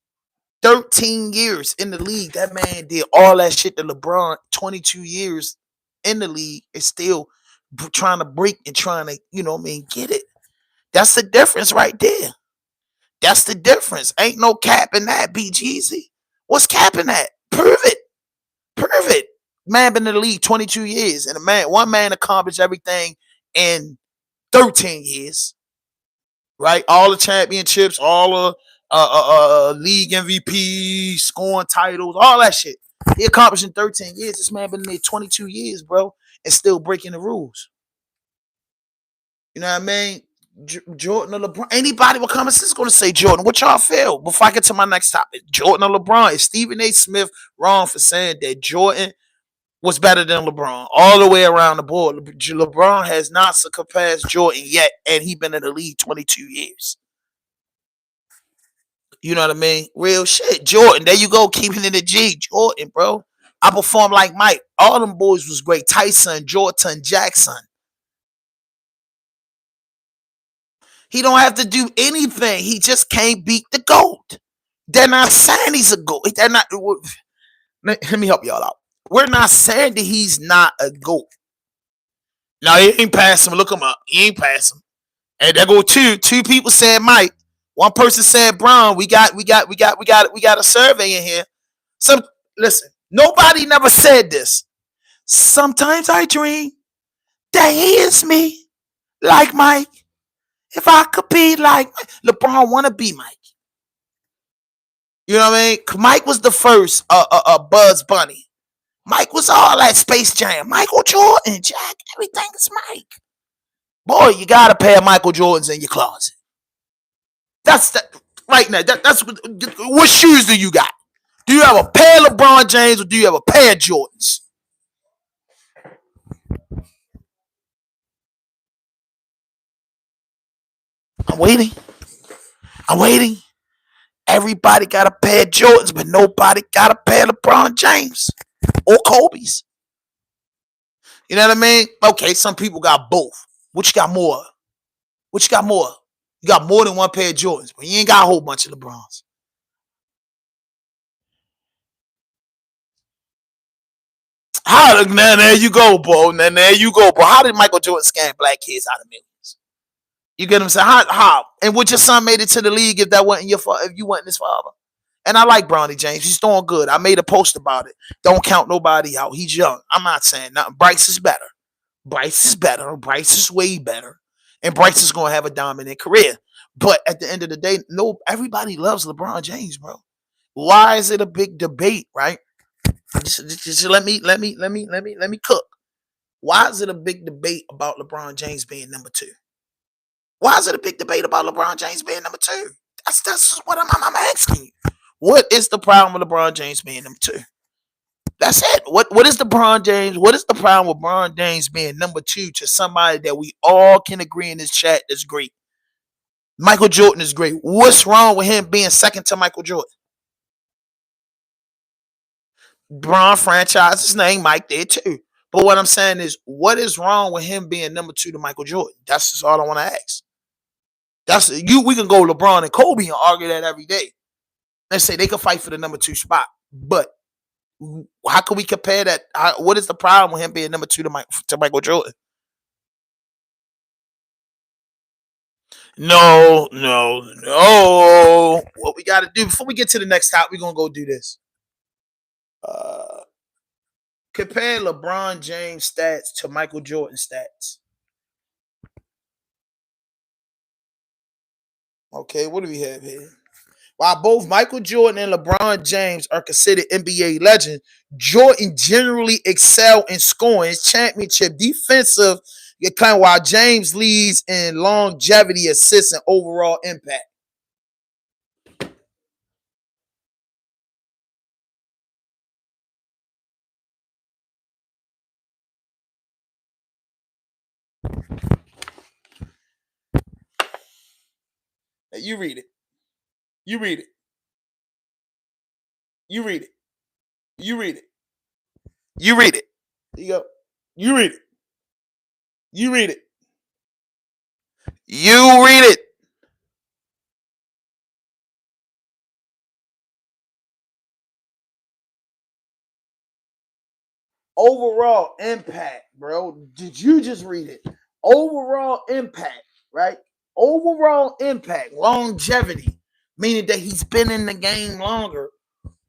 in the league, that man did all that shit to LeBron. 22 years in the league is still trying to break and trying to, get it. That's the difference right there. That's the difference. Ain't no cap in that, BGZ. What's capping that? Prove it. Prove it. Man been in the league 22 years, and one man accomplished everything in 13 years. Right? All the championships, all the league MVP, scoring titles, all that shit. He accomplished in 13 years. This man been in there 22 years, bro, and still breaking the rules. You know what I mean? Jordan or LeBron. Anybody with comments is going to say Jordan. What y'all feel? Before I get to my next topic, Jordan or LeBron? Is Stephen A. Smith wrong for saying that Jordan was better than LeBron all the way around the board. LeBron has not surpassed Jordan yet, and he's been in the league 22 years. You know what I mean? Real shit. Jordan, there you go, keeping it a G. Jordan, bro. I performed like Mike. All them boys was great. Tyson, Jordan, Jackson. He don't have to do anything. He just can't beat the GOAT. They're not saying he's a GOAT. They're not. Let me help y'all out. We're not saying that he's not a GOAT. No, he ain't pass him. Look him up. He ain't pass him. And there go two. Two people said Mike. One person said Brown. We got a survey in here. Listen, nobody never said this. Sometimes I dream that he is me, like Mike. If I could be like Mike. LeBron wanna be Mike. You know what I mean? Mike was the first Buzz Bunny. Mike was all that Space Jam. Michael Jordan, Jack, everything is Mike. Boy, you got a pair of Michael Jordans in your closet. That's that right now. That's what shoes do you got? Do you have a pair of LeBron James or do you have a pair of Jordans? I'm waiting. Everybody got a pair of Jordans, but nobody got a pair of LeBron James or Kobe's. You know what I mean? Okay, some people got both. Which got more? You got more than one pair of Jordans, but you ain't got a whole bunch of LeBrons. There you go, bro. How did Michael Jordan scam black kids out of millions? You get what I'm saying? How? And would your son made it to the league if that wasn't if you wasn't his father? And I like Bronny James. He's doing good. I made a post about it. Don't count nobody out. He's young. I'm not saying nothing. Bryce is better. Bryce is way better. And Bryce is going to have a dominant career. But at the end of the day, no, everybody loves LeBron James, bro. Why is it a big debate, right? Just let me cook. Why is it a big debate about LeBron James being number two? Why is it a big debate about LeBron James being number two? That's what I'm asking you. What is the problem with LeBron James being number two? That's it. What is LeBron James? What is the problem with LeBron James being number two to somebody that we all can agree in this chat is great? Michael Jordan is great. What's wrong with him being second to Michael Jordan? Bron franchise his name, Mike did too. But what I'm saying is, what is wrong with him being number two to Michael Jordan? That's just all I want to ask. We can go LeBron and Kobe and argue that every day. Let's say they could fight for the number two spot. But how can we compare that? What is the problem with him being number two to Michael Jordan? No. What we got to do before we get to the next topic, we're going to go do this. Compare LeBron James stats to Michael Jordan stats. Okay, what do we have here? While both Michael Jordan and LeBron James are considered NBA legends, Jordan generally excelled in scoring, championship, defensive, while James leads in longevity, assists, and overall impact. Now you read it. You read it. You read it. You read it. You read it. You go. You read it. You read it. You read it. Overall impact, bro. Did you just read it? Overall impact, right? Overall impact, longevity, meaning that he's been in the game longer,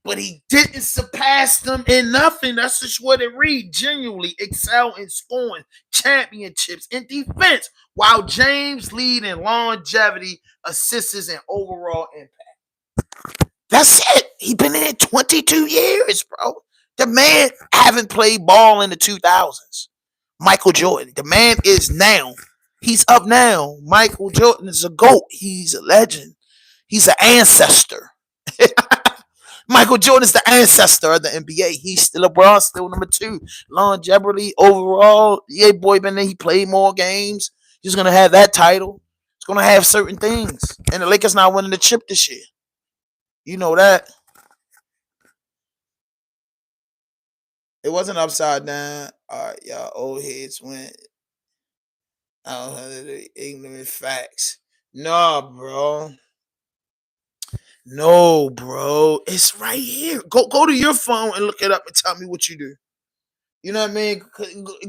but he didn't surpass them in nothing. That's just what it reads. Genuinely excel in scoring, championships, and defense, while James lead in longevity, assists, and overall impact. That's it. He been in it 22 years, bro. The man haven't played ball in the 2000s. Michael Jordan. The man is now. He's up now. Michael Jordan is a GOAT. He's a legend. He's an ancestor. Michael Jordan's the ancestor of the NBA. He's still LeBron, still number 2. Longevity overall. Yeah, boy, man, he played more games. He's gonna have that title. He's gonna have certain things. And the Lakers not winning the chip this year. You know that. It wasn't upside down. All right, y'all old heads went. I don't know the ignorant facts. No, bro. No, bro. It's right here. Go to your phone and look it up and tell me what you do. You know what I mean?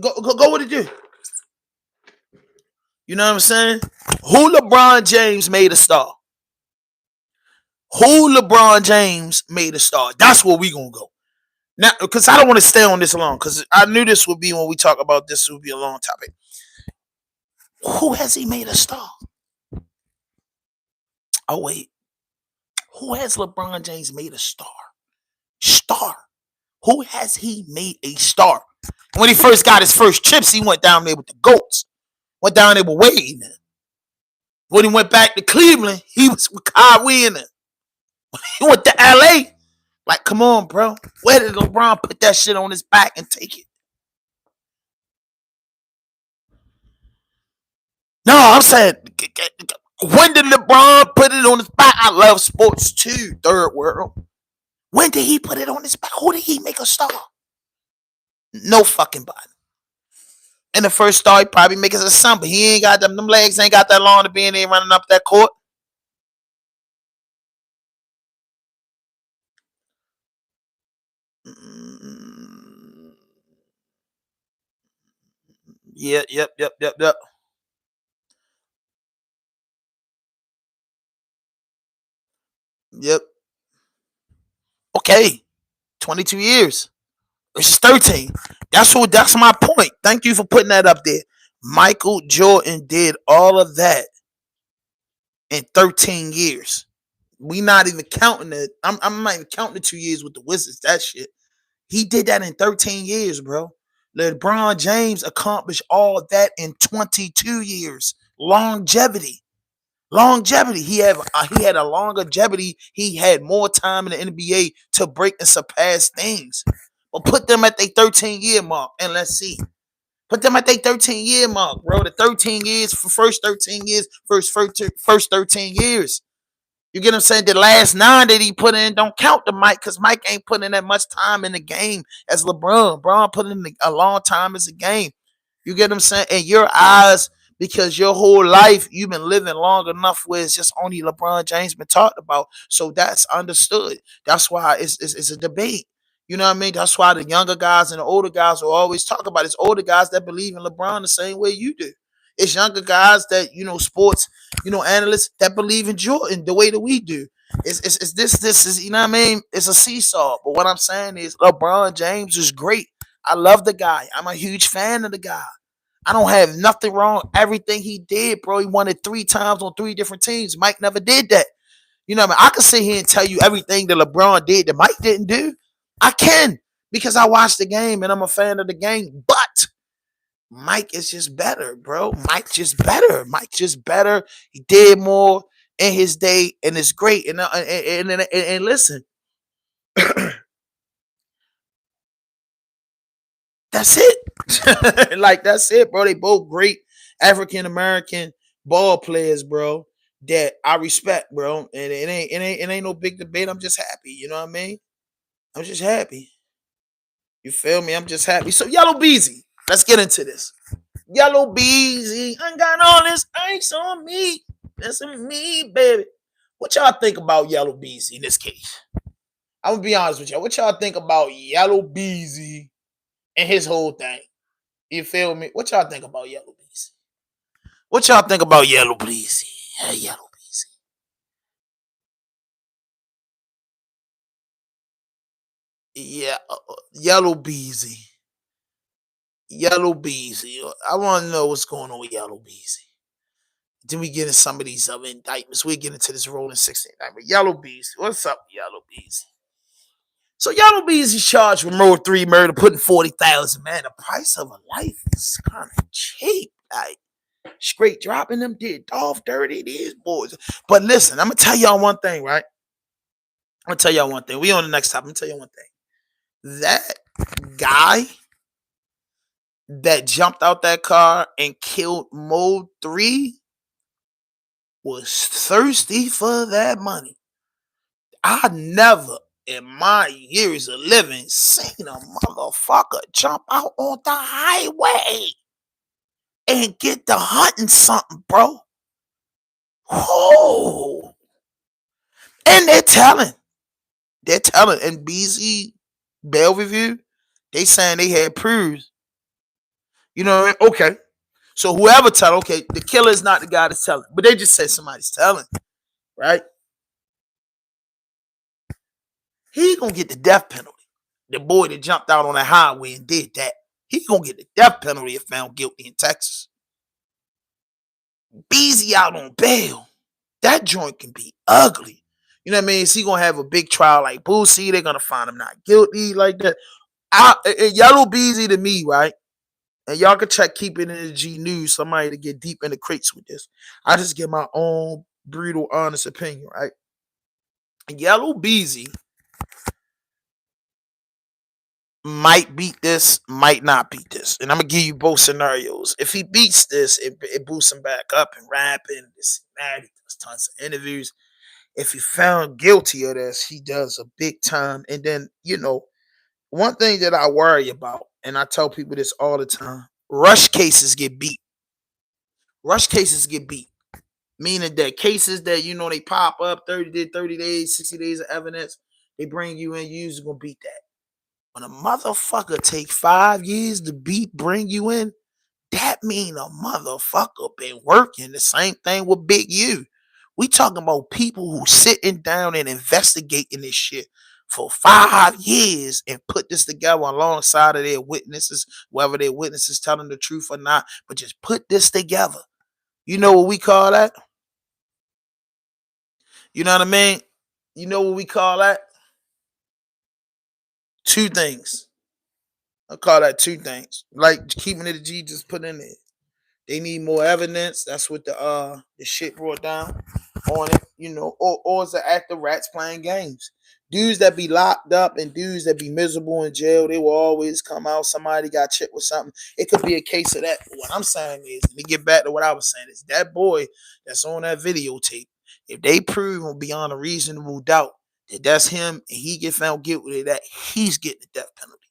Go what it do. You know what I'm saying? Who LeBron James made a star? Who LeBron James made a star? That's where we gonna go. Now, because I don't want to stay on this long, because I knew this would be when we talk about this would be a long topic. Who has he made a star? Oh wait. Who has LeBron James made a star? Star. Who has he made a star? When he first got his first chips, he went down there with the GOATs. Went down there with Wade. When he went back to Cleveland, he was with Kyrie and he went to LA. Like, come on, bro. Where did LeBron put that shit on his back and take it? No, I'm saying, when did LeBron put it on his back? I love sports too, third world. When did he put it on his back? Who did he make a star? No fucking body. In the first star, he probably make it a son, but he ain't got them legs ain't got that long to be in there running up that court. Yeah, yep. Yep. Okay. 22 years. Versus 13. That's my point. Thank you for putting that up there. Michael Jordan did all of that in 13 years. We not even counting it. I'm not even counting the 2 years with the Wizards. That shit. He did that in 13 years, bro. LeBron James accomplished all of that in 22 years. Longevity. He had a longevity. He had more time in the NBA to break and surpass things. But put them at their 13-year mark and let's see. Put them at their 13-year mark, bro. The 13 years for first 13 years, first 13 years. You get what I'm saying? The last 9 that he put in don't count to Mike because Mike ain't putting in that much time in the game as LeBron. LeBron put in a long time as a game. You get what I'm saying? In your eyes, because your whole life you've been living long enough where it's just only LeBron James been talked about. So that's understood. That's why it's a debate. You know what I mean? That's why the younger guys and the older guys will always talk about it. It's older guys that believe in LeBron the same way you do. It's younger guys that, sports, analysts that believe in Jordan the way that we do. It's this is, you know what I mean? It's a seesaw. But what I'm saying is LeBron James is great. I love the guy. I'm a huge fan of the guy. I don't have nothing wrong. Everything he did, bro. He won it 3 times on 3 different teams. Mike never did that. You know what I mean? I can sit here and tell you everything that LeBron did that Mike didn't do. I can because I watched the game and I'm a fan of the game. But Mike is just better, bro. Mike just better. He did more in his day, and it's great. And listen, that's it. Like that's it, bro. They both great African American ball players, bro. That I respect, bro. And it ain't no big debate. I'm just happy. You know what I mean? I'm just happy. You feel me? I'm just happy. So Yellow Beezy, let's get into this. Yellow Beezy, I got all this ice on me. That's me, baby. What y'all think about Yellow Beezy in this case? I'm gonna be honest with y'all. What y'all think about Yellow Beezy and his whole thing? You feel me? What y'all think about Yellow Beezy? What y'all think about Yellow Beezy? Hey, Yellow Beezy. Yeah, Yellow Beezy. Yellow Beezy. I want to know what's going on with Yellow Beezy. Then we get into some of these other indictments. We get into this rolling 16 indictment. Yellow Beezy. What's up, Yellow Beezy? So Yellow Beezy charged with murder, 3 murder, putting 40,000. Man, the price of a life is kind of cheap. Like straight dropping them did off dirty these boys. But listen, I'm gonna tell y'all one thing, right? I'm gonna tell y'all one thing. We on the next topic. I'm gonna tell you one thing. That guy that jumped out that car and killed Mo 3 was thirsty for that money. I never in my years of living seen a motherfucker jump out on the highway and get to hunting something, bro. Oh, and they're telling, and Beezy bail review, they saying they had proofs. You know, okay. So whoever tell, okay, the killer is not the guy that's telling, but they just said somebody's telling, right? He gonna get the death penalty. The boy that jumped out on the highway and did that, he gonna get the death penalty if found guilty in Texas. Beezy out on bail. That joint can be ugly. You know what I mean? Is he gonna have a big trial like Boosie? They're gonna find him not guilty like that. Yellow Beezy to me, right? And y'all can check Keep It in the G News, somebody to get deep in the crates with this. I just give my own brutal, honest opinion, right? Yellow Beezy might beat this, might not beat this. And I'm gonna give you both scenarios. If he beats this, it boosts him back up and rapping, this and that. He does tons of interviews. If he found guilty of this, he does a big time. And then, one thing that I worry about, and I tell people this all the time, rush cases get beat. Rush cases get beat. Meaning that cases that, they pop up 30 days, 60 days of evidence, they bring you in, you usually gonna beat that. When a motherfucker take 5 years to bring you in, that mean a motherfucker been working. The same thing with Big U. We talking about people who sitting down and investigating this shit for 5 years and put this together alongside of their witnesses, whether their witnesses telling the truth or not, but just put this together. You know what we call that? You know what I mean? You know what we call that? Two things. I call that two things. Like keeping it a G, just put in there. They need more evidence. That's what the shit brought down on it, or it's an act of rats playing games. Dudes that be locked up and dudes that be miserable in jail, they will always come out. Somebody got chipped with something. It could be a case of that. But what I'm saying is, let me get back to what I was saying, is that boy that's on that videotape, if they prove beyond a reasonable doubt that that's him and he get found guilty of that, he's getting the death penalty.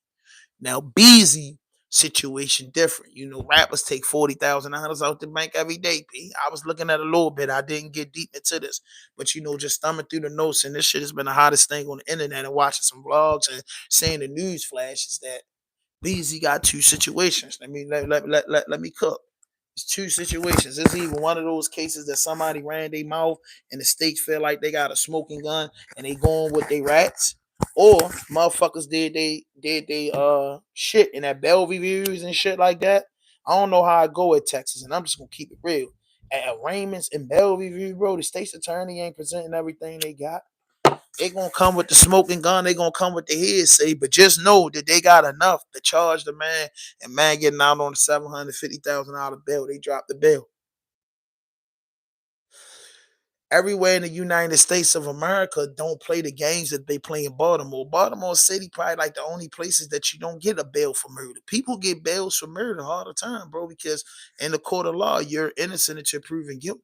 Now, Beezy situation different. Rappers take $40,000 out the bank every day. P. I was looking at a little bit. I didn't get deep into this, but just thumbing through the notes, and this shit has been the hottest thing on the internet. And watching some vlogs and seeing the news flashes that Beezy got two situations. Let me cook. It's two situations. It's even one of those cases that somebody ran their mouth and the state feel like they got a smoking gun and they going with their rats. Or motherfuckers did they shit in that Bell reviews and shit like that. I don't know how I go at Texas, and I'm just gonna keep it real. At Raymond's and Bell review, bro, the state's attorney ain't presenting everything they got. They gonna come with the smoking gun. They gonna come with the hearsay, but just know that they got enough to charge the man, and man getting out on a $750,000 bill. They dropped the bill. Everywhere in the United States of America don't play the games that they play in Baltimore. Baltimore City probably like the only places that you don't get a bail for murder. People get bails for murder all the time, bro, because in the court of law, you're innocent until proven guilty.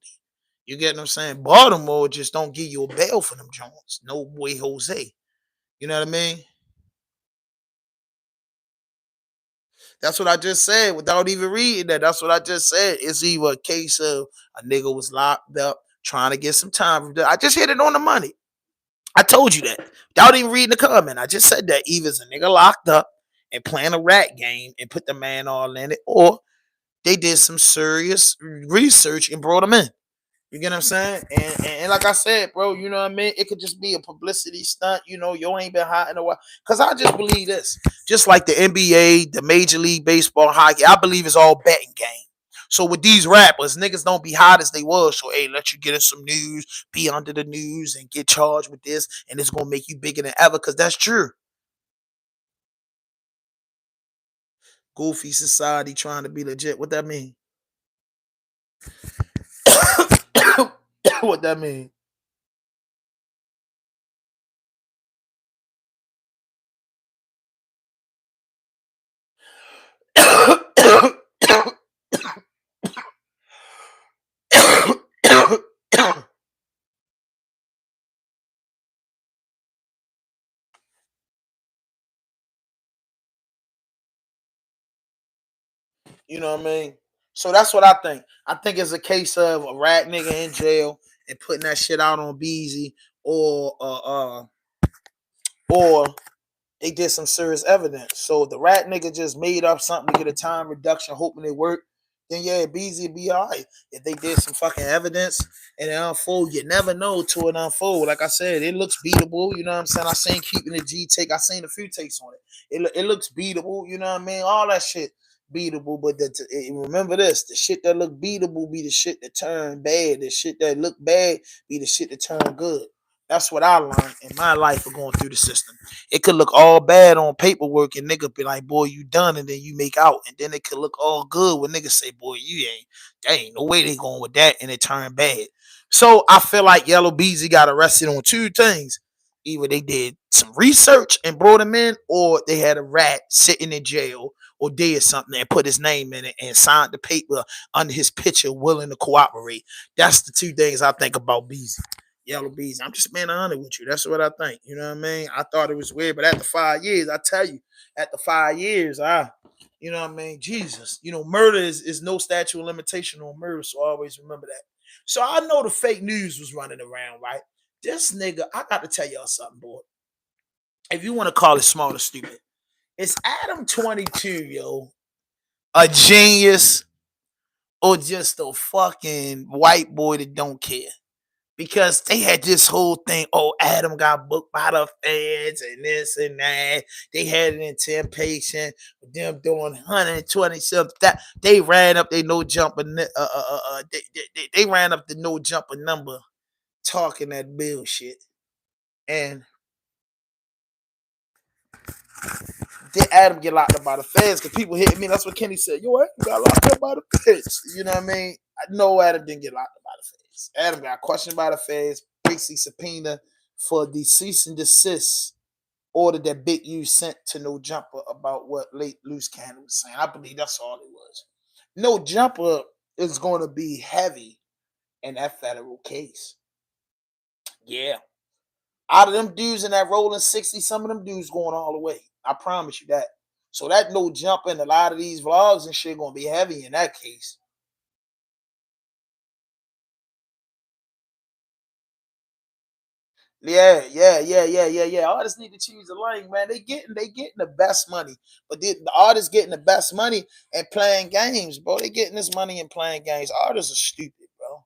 You get what I'm saying? Baltimore just don't give you a bail for them Jones. No way, Jose. You know what I mean? That's what I just said without even reading that. That's what I just said. It's either a case of a nigga was locked up trying to get some time. I just hit it on the money. I told you that without even reading the comment. I just said that either it's a nigga locked up and playing a rat game and put the man all in it, or they did some serious research and brought him in. You get what I'm saying? And like I said, bro, you know what I mean? It could just be a publicity stunt. You ain't been hot in a while. Because I just believe this. Just like the NBA, the Major League Baseball, hockey, I believe it's all betting game. So with these rappers, niggas don't be hot as they was. So, hey, let you get in some news, be under the news, and get charged with this, and it's going to make you bigger than ever, because that's true. Goofy society trying to be legit. What that mean? What that mean? You know what I mean? So that's what I think. I think it's a case of a rat nigga in jail and putting that shit out on Beezy, or or they did some serious evidence. So if the rat nigga just made up something to get a time reduction, hoping it worked, then yeah, Beezy would be alright. If they did some fucking evidence and it unfold, you never know till it unfold. Like I said, it looks beatable. You know what I'm saying? I seen Keeping the G take. I seen a few takes on it. It looks beatable. You know what I mean? All that shit beatable. But remember this: the shit that look beatable be the shit that turn bad. The shit that look bad be the shit that turn good. That's what I learned in my life of going through the system. It could look all bad on paperwork and nigga be like, boy, you done, and then you make out. And then it could look all good when niggas say, boy, there ain't no way they going with that, and it turned bad. So I feel like Yellow Beezy got arrested on two things. Either they did some research and brought him in, or they had a rat sitting in jail or did something and put his name in it and signed the paper under his picture willing to cooperate. That's the two things I think about Beezy. Yellow Bees. I'm just being honest with you. That's what I think. You know what I mean? I thought it was weird, but after 5 years, I tell you, after 5 years, you know what I mean? Jesus. You know, murder is no statute of limitation on murder, so I always remember that. So I know the fake news was running around, right? This nigga, I got to tell y'all something, boy. If you want to call it smart or stupid, it's Adam 22, yo, a genius or just a fucking white boy that don't care? Because they had this whole thing. Oh, Adam got booked by the feds and this and that. They had an anticipation with them doing 120 something. That they ran up they no jumper. They ran up the no jumper number, talking that bullshit. And did Adam get locked up by the feds? Because people hit me. That's what Kenny said. Yo, Adam got locked up by the feds. You know what I mean? No, Adam didn't get locked up by the feds. Adam got questioned by the feds. Basically subpoena for the cease and desist order that Big U sent to No Jumper about what late Loose Cannon was saying. I believe that's all it was. No Jumper is going to be heavy in that federal case. Yeah. Out of them dudes in that rolling 60, some of them dudes going all the way. I promise you that. So that No Jumper and a lot of these vlogs and shit going to be heavy in that case. Yeah. Artists need to choose a lane, man. They getting the best money, but the artists getting the best money and playing games, bro. They getting this money and playing games. Artists are stupid, bro.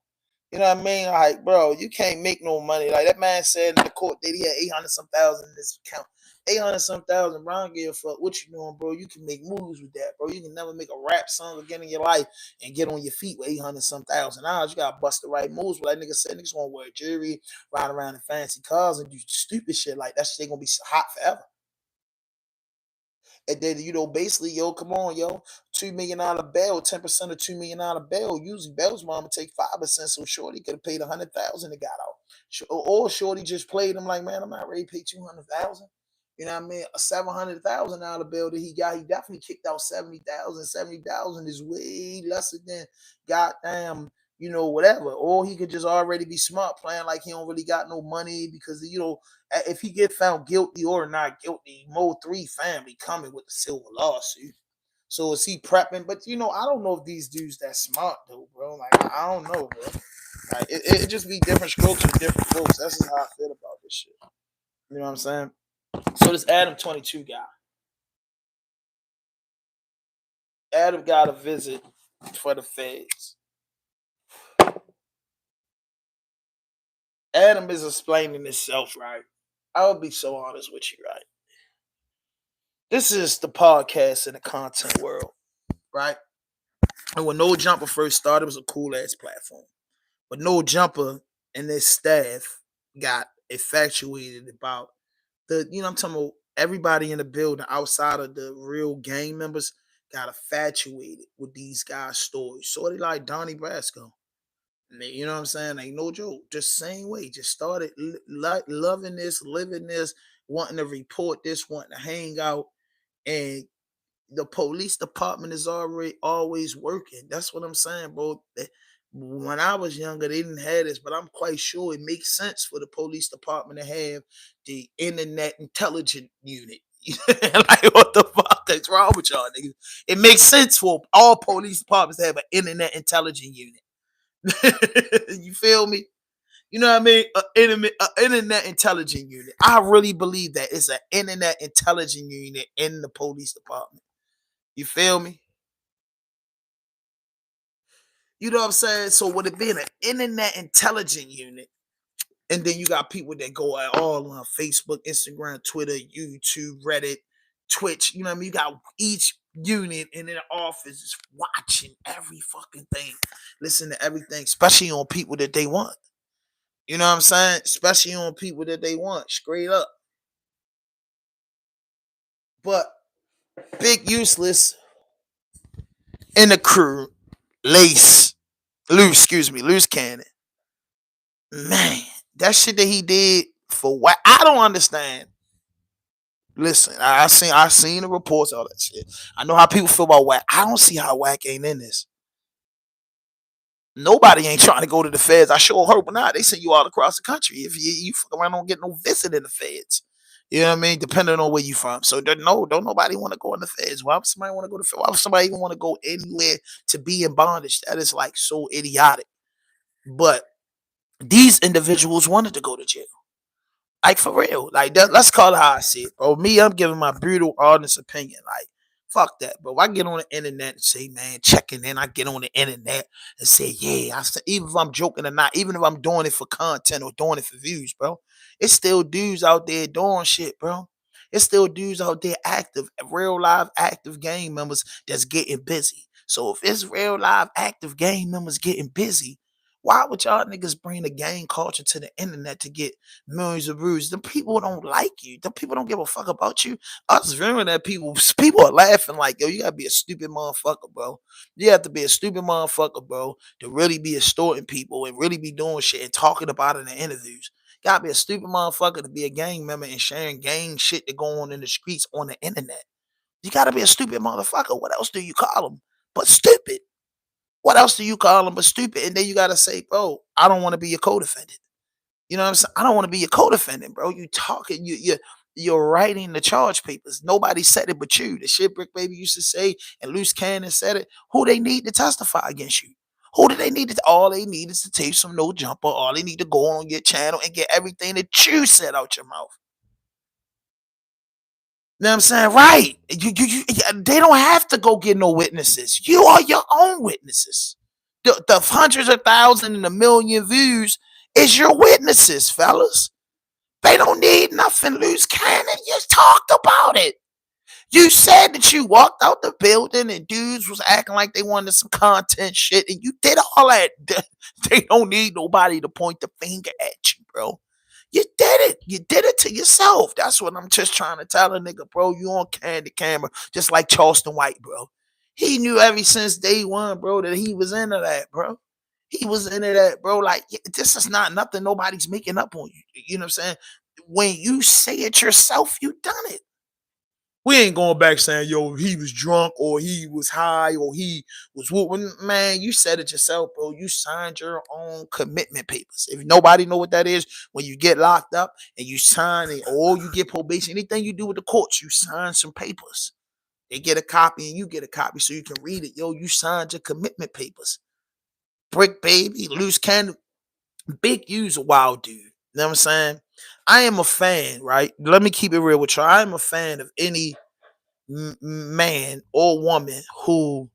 You know what I mean? Like, bro, you can't make no money. Like that man said in the court that he had 800 some thousand in this account. 800 some thousand, bro. I don't give a fuck what you doing, bro. You can make moves with that, bro. You can never make a rap song again in your life and get on your feet with 800 some thousand dollars. You gotta bust the right moves. But like nigga said, niggas wanna wear jewelry, ride around in fancy cars, and do stupid shit like that. Shit gonna be hot forever. And then, basically, yo, come on, yo, $2 million bail, 10% of $2 million bail. Usually, bail's mama take 5%, so Shorty could have paid 100,000 and got out. Or Shorty just played him like, man, I'm not ready to pay 200,000. You know what I mean? A $700,000 bill that he got, he definitely kicked out 70,000. 70,000 is way lesser than goddamn, whatever. Or he could just already be smart playing like he don't really got no money because if he get found guilty or not guilty, Mo 3 family coming with the silver lawsuit. So is he prepping? But I don't know if these dudes that smart though, bro. Like I don't know, bro. Like it just be different strokes for different folks. That's just how I feel about this shit. You know what I'm saying? So this Adam 22 guy. Adam got a visit for the feds. Adam is explaining himself, right? I will be so honest with you, right? This is the podcast in the content world, right? And when No Jumper first started, it was a cool ass platform. But No Jumper and his staff got infatuated about I'm talking about everybody in the building outside of the real gang members got infatuated with these guys' stories. So they like Donnie Brasco. You know what I'm saying? Ain't no joke. Just same way. Just started loving this, living this, wanting to report this, wanting to hang out. And the police department is already always working. That's what I'm saying, bro. When I was younger, they didn't have this, but I'm quite sure it makes sense for the police department to have the internet intelligence unit. Like what the fuck? What's wrong with y'all niggas? It makes sense for all police departments to have an internet intelligence unit. You feel me? You know what I mean? An internet intelligence unit. I really believe that it's an internet intelligence unit in the police department. You feel me? You know what I'm saying? So with it being an internet intelligence unit, and then you got people that go all on Facebook, Instagram, Twitter, YouTube, Reddit, Twitch. You know what I mean? You got each unit in their office is watching every fucking thing, listen to everything, especially on people that they want. You know what I'm saying? Especially on people that they want, straight up. But Big Useless and the crew, Loose Cannon. Man, that shit that he did for what I don't understand. Listen, I seen the reports, all that shit. I know how people feel about Whack. I don't see how Whack ain't in this. Nobody ain't trying to go to the feds. I sure hope not. They send you all across the country. If you fuck around, don't get no visit in the feds. You know what I mean? Depending on where you from. So don't nobody want to go in the feds. Why would somebody want to go to the feds? Why would somebody even want to go anywhere to be in bondage? That is like so idiotic. But these individuals wanted to go to jail. Like for real. Like that, let's call it how I see it. Bro, me, I'm giving my brutal, honest opinion. Like, fuck that, bro. I get on the internet and say, man, checking in. I get on the internet and say, yeah. Even if I'm joking or not, even if I'm doing it for content or doing it for views, bro. It's still dudes out there doing shit, bro. It's still dudes out there active, real live active gang members that's getting busy. So if it's real live active gang members getting busy, why would y'all niggas bring the gang culture to the internet to get millions of views? The people don't like you. The people don't give a fuck about you. Us viewing that people are laughing like, yo, you gotta be a stupid motherfucker, bro. You have to be a stupid motherfucker, bro, to really be extorting people and really be doing shit and talking about it in the interviews. You gotta be a stupid motherfucker to be a gang member and sharing gang shit that go on in the streets on the internet. You gotta be a stupid motherfucker. What else do you call them but stupid? What else do you call them but stupid? And then you gotta say, bro, I don't want to be your co-defendant. You know what I'm saying? I don't want to be your co-defendant, bro. You talking, you're writing the charge papers. Nobody said it but you. The shit Brick Baby used to say, and Loose Cannon said it. Who they need to testify against you? Who do they need to? All they need is to tape some no jumper. All they need to go on your channel and get everything that you said out your mouth. You know what I'm saying? Right. They don't have to go get no witnesses. You are your own witnesses. The hundreds of thousands and a million views is your witnesses, fellas. They don't need nothing, Loose Cannon. You talked about it. You said that you walked out the building and dudes was acting like they wanted some content shit, and you did all that. They don't need nobody to point the finger at you, bro. You did it. You did it to yourself. That's what I'm just trying to tell a nigga, bro. You on candid camera, just like Charleston White, bro. He knew ever since day one, bro, that he was into that, bro. He was into that, bro. Like, this is not nothing nobody's making up on you. You know what I'm saying? When you say it yourself, you done it. We ain't going back saying, yo, he was drunk or he was high or he was whooping. Man, you said it yourself, bro. You signed your own commitment papers. If nobody know what that is, when you get locked up and you sign it, or you get probation, anything you do with the courts, you sign some papers. They get a copy and you get a copy so you can read it. Yo, you signed your commitment papers. Brick Baby, Loose Cannon, Big U's a wild dude. You know what I'm saying? I am a fan, right? Let me keep it real with you. I am a fan of any man or woman who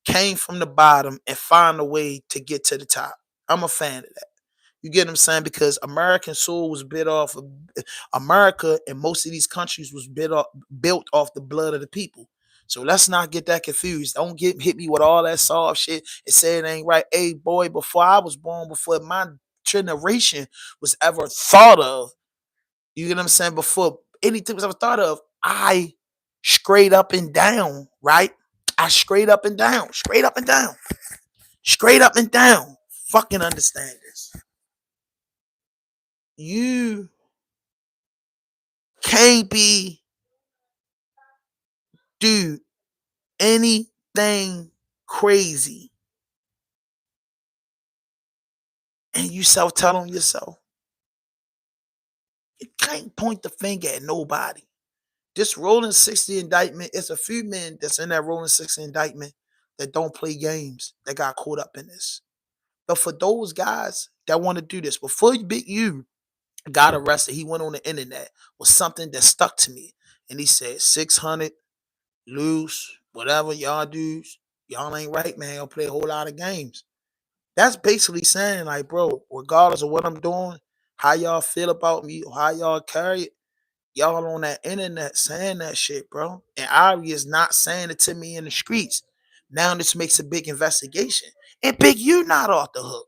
came from the bottom and found a way to get to the top. I'm a fan of that. You get what I'm saying? Because American soul was built off of America, and most of these countries was built off the blood of the people. So let's not get that confused. Don't get hit me with all that soft shit and say it ain't right. Hey, boy, before I was born, before my generation was ever thought of, you get what I'm saying? Before anything was ever thought of, I straight up and down, right? I straight up and down, straight up and down, straight up and down. Fucking understand this. You can't be, do anything crazy and you self-tell on yourself. You can't point the finger at nobody. This Rolling 60 indictment, it's a few men that's in that Rolling 60 indictment that don't play games that got caught up in this. But for those guys that want to do this, before Big U got arrested, he went on the internet with something that stuck to me. And he said, 600, loose, whatever y'all dudes, y'all ain't right, man. Y'all play a whole lot of games. That's basically saying, like, bro, regardless of what I'm doing, how y'all feel about me, or how y'all carry it, y'all on that internet saying that shit, bro. And Ari is not saying it to me in the streets. Now this makes a big investigation. And Big, you not off the hook.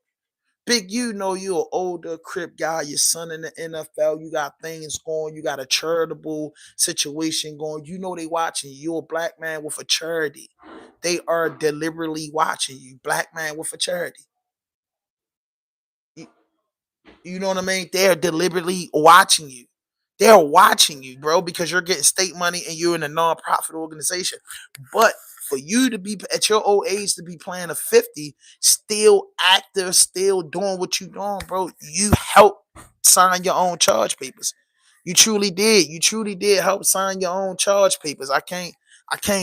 Big, you know you an older crip guy, your son in the NFL, you got things going, you got a charitable situation going. You know they watching you. You're a black man with a charity. They are deliberately watching you. Black man with a charity. You, you know what I mean? They're deliberately watching you. They're watching you, bro, because you're getting state money and you're in a non-profit organization. But for you to be at your old age to be playing a 50, still active, still doing what you doing, bro, you helped sign your own charge papers. You truly did. You truly did help sign your own charge papers. I can't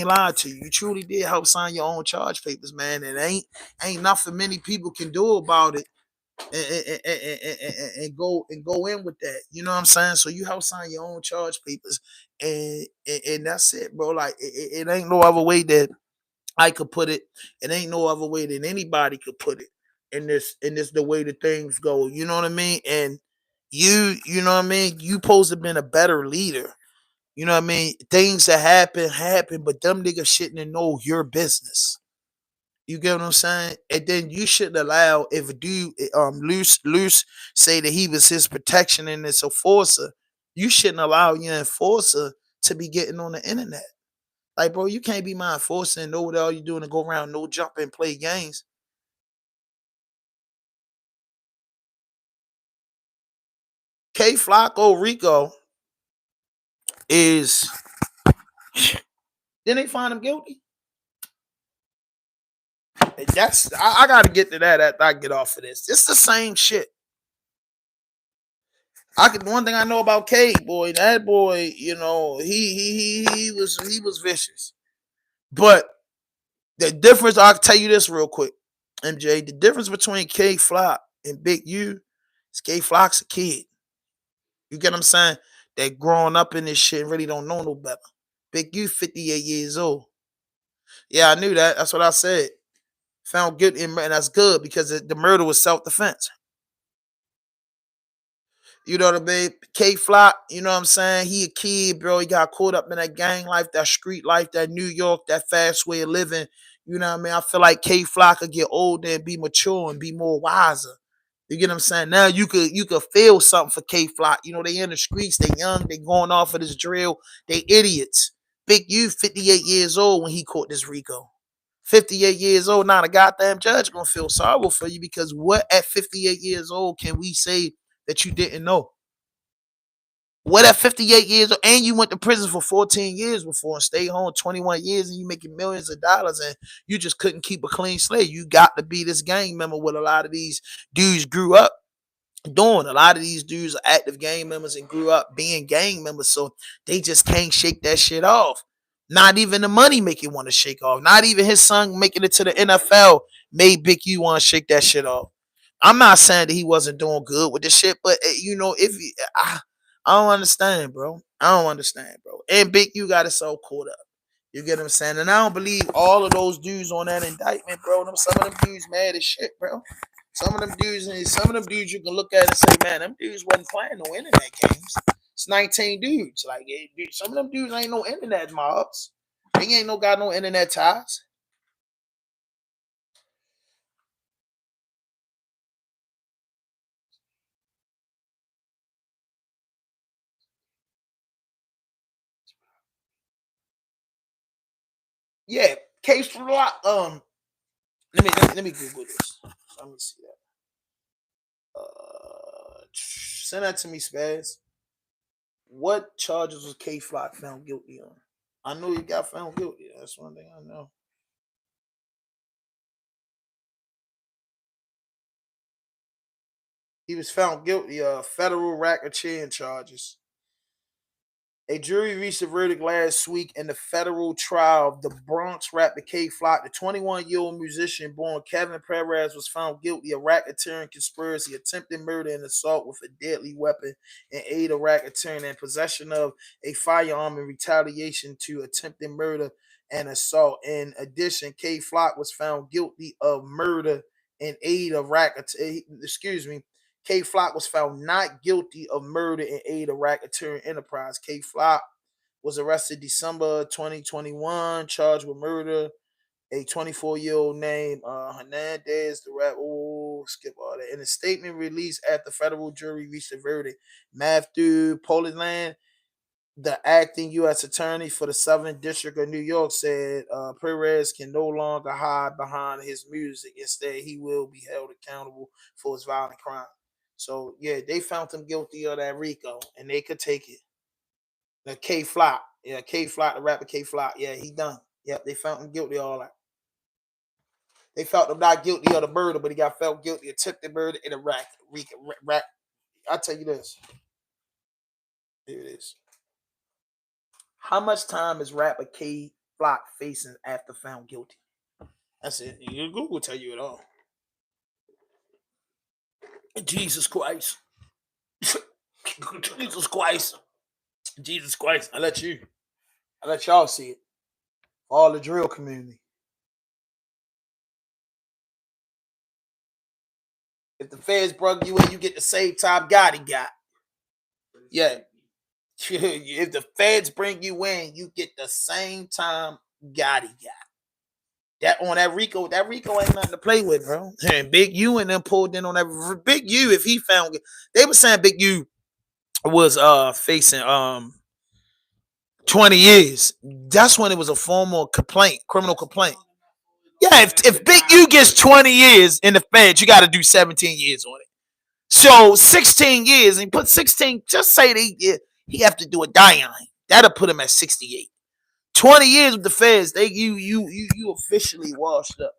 lie to you. You truly did help sign your own charge papers, man. And ain't nothing many people can do about it and go in with that. You know what I'm saying? So you help sign your own charge papers, and that's it, bro. Like it ain't no other way that I could put it. It ain't no other way that anybody could put it. In this the way that things go. You know what I mean? And you know what I mean? You supposed to have been a better leader. You know what I mean? Things that happen, but them niggas shouldn't know your business. You get what I'm saying? And then you shouldn't allow if a dude loose say that he was his protection and it's enforcer, you shouldn't allow your enforcer to be getting on the internet. Like, bro, you can't be my enforcer and know what all you doing and go around no jump and play games. K Flocko Rico is didn't they find him guilty? That's I gotta get to that after I get off of this. It's the same shit. One thing I know about K boy, that boy, he was vicious. But the difference, I'll tell you this real quick, MJ. The difference between K Flock and Big U is K Flock's a kid. You get what I'm saying? They growing up in this shit and really don't know no better. Big U 58 years old. Yeah, I knew that. That's what I said. Found guilty, and that's good because the murder was self-defense. You know what I mean? K Flock, you know what I'm saying? He a kid, bro. He got caught up in that gang life, that street life, that New York, that fast way of living. You know what I mean? I feel like K Flock could get older and be mature and be more wiser. You get what I'm saying? Now you could feel something for K Flock. You know, they in the streets, they young, they going off of this drill, they idiots. Big U 58 years old when he caught this Rico. 58 years old, now the goddamn judge gonna feel sorrowful for you because what at 58 years old can we say that you didn't know? What at 58 years old, and you went to prison for 14 years before and stayed home 21 years and you making millions of dollars and you just couldn't keep a clean slate. You got to be this gang member with a lot of these dudes grew up doing. A lot of these dudes are active gang members and grew up being gang members, so they just can't shake that shit off. Not even the money make you want to shake off. Not even his son making it to the NFL made Big U want to shake that shit off. I'm not saying that he wasn't doing good with the shit, but if I don't understand, bro. I don't understand, bro. And Big U got it so caught up. You get what I'm saying? And I don't believe all of those dudes on that indictment, bro. Some of them dudes mad as shit, bro. Some of them dudes you can look at and say, man, them dudes wasn't playing no internet games. It's 19 dudes. Like some of them dudes ain't no internet mobs. They ain't got no internet ties. Yeah, case for lot. Let me Google this. Let me see that. Send that to me, Spaz. What charges was K Flock found guilty on? I know he got found guilty. That's one thing I know. He was found guilty of federal racketeering charges A jury reached a verdict last week in the federal trial of the Bronx rapper K Flock. The 21-year-old musician born Kevin Perez was found guilty of racketeering conspiracy, attempted murder, and assault with a deadly weapon, and aid of racketeering, and possession of a firearm in retaliation to attempted murder and assault. In addition, K Flock was found guilty of murder and aid of racketeering. K Flock was found not guilty of murder and aid of racketeering enterprise. K Flock was arrested December 2021, charged with murder. A 24-year-old named Hernandez, the rap. Oh, skip all that. In a statement released after federal jury reached a verdict, Matthew Polandland, the acting U.S. attorney for the Southern District of New York, said Perez can no longer hide behind his music. Instead, he will be held accountable for his violent crime. So, yeah, they found him guilty of that Rico, and they could take it. The K Flock. Yeah, K Flock, the rapper K Flock. Yeah, he done. Yep, they found him guilty of all that. They felt him not guilty of the murder, but he got felt guilty of attempted murder in a rack. I'll tell you this. Here it is. How much time is rapper K Flock facing after found guilty? That's it. Google will tell you it all. Jesus Christ. Jesus Christ. Jesus Christ. I let y'all see it. All the drill community. If the feds brought you in, you get the same time Gotti got. Yeah. If the feds bring you in, you get the same time Gotti got. That Rico ain't nothing to play with, bro. And Big U and them pulled in on that. Big U, if he found it, they were saying Big U was facing 20 years. That's when it was a formal complaint, criminal complaint. Yeah, if Big U gets 20 years in the feds, you got to do 17 years on it. So 16 years, and put 16. Just say he have to do a die-on. That'll put him at 68. 20 years with the feds, you officially washed up.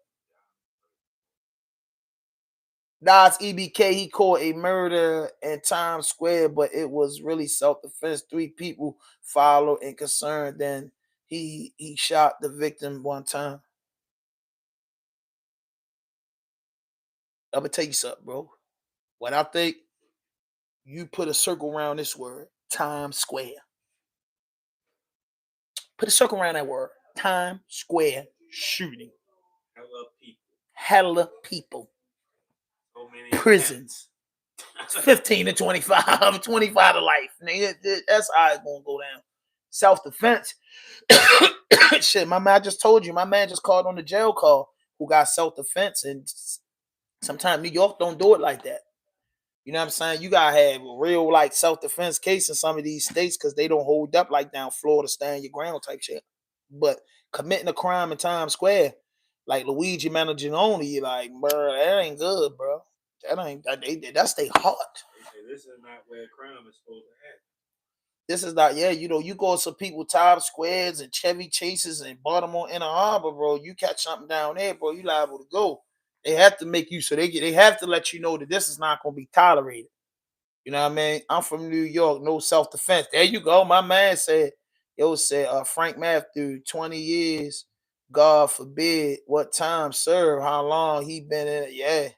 Nas EBK, he caught a murder in Times Square, but it was really self-defense. 3 people followed and concerned. Then he shot the victim one time. I'm gonna tell you something, bro. What I think, you put a circle around this word, Times Square. Put a circle around that word, Times Square shooting. Hella people. So many prisons. 15 to 25, 25 to life. That's how it's gonna go down. Self-defense. Shit, my man, I just told you, my man just called on the jail call who got self-defense, and sometimes New York don't do it like that. You know what I'm saying? You gotta have a real like self-defense case in some of these states because they don't hold up like down Florida, stand your ground type shit. But committing a crime in Times Square, like Luigi Mangione, like, bro, that ain't good, bro. That's their heart. This is not where crime is supposed to happen. This is not, you go to some people, Times Squares and Chevy Chases and Baltimore Inner Harbor, bro. You catch something down there, bro, you liable to go. They have to make you so they have to let you know that this is not going to be tolerated. You know what I mean? I'm from New York, no self-defense. There you go. My man said, Frank Matthew, 20 years, God forbid, what time served, how long he been in it.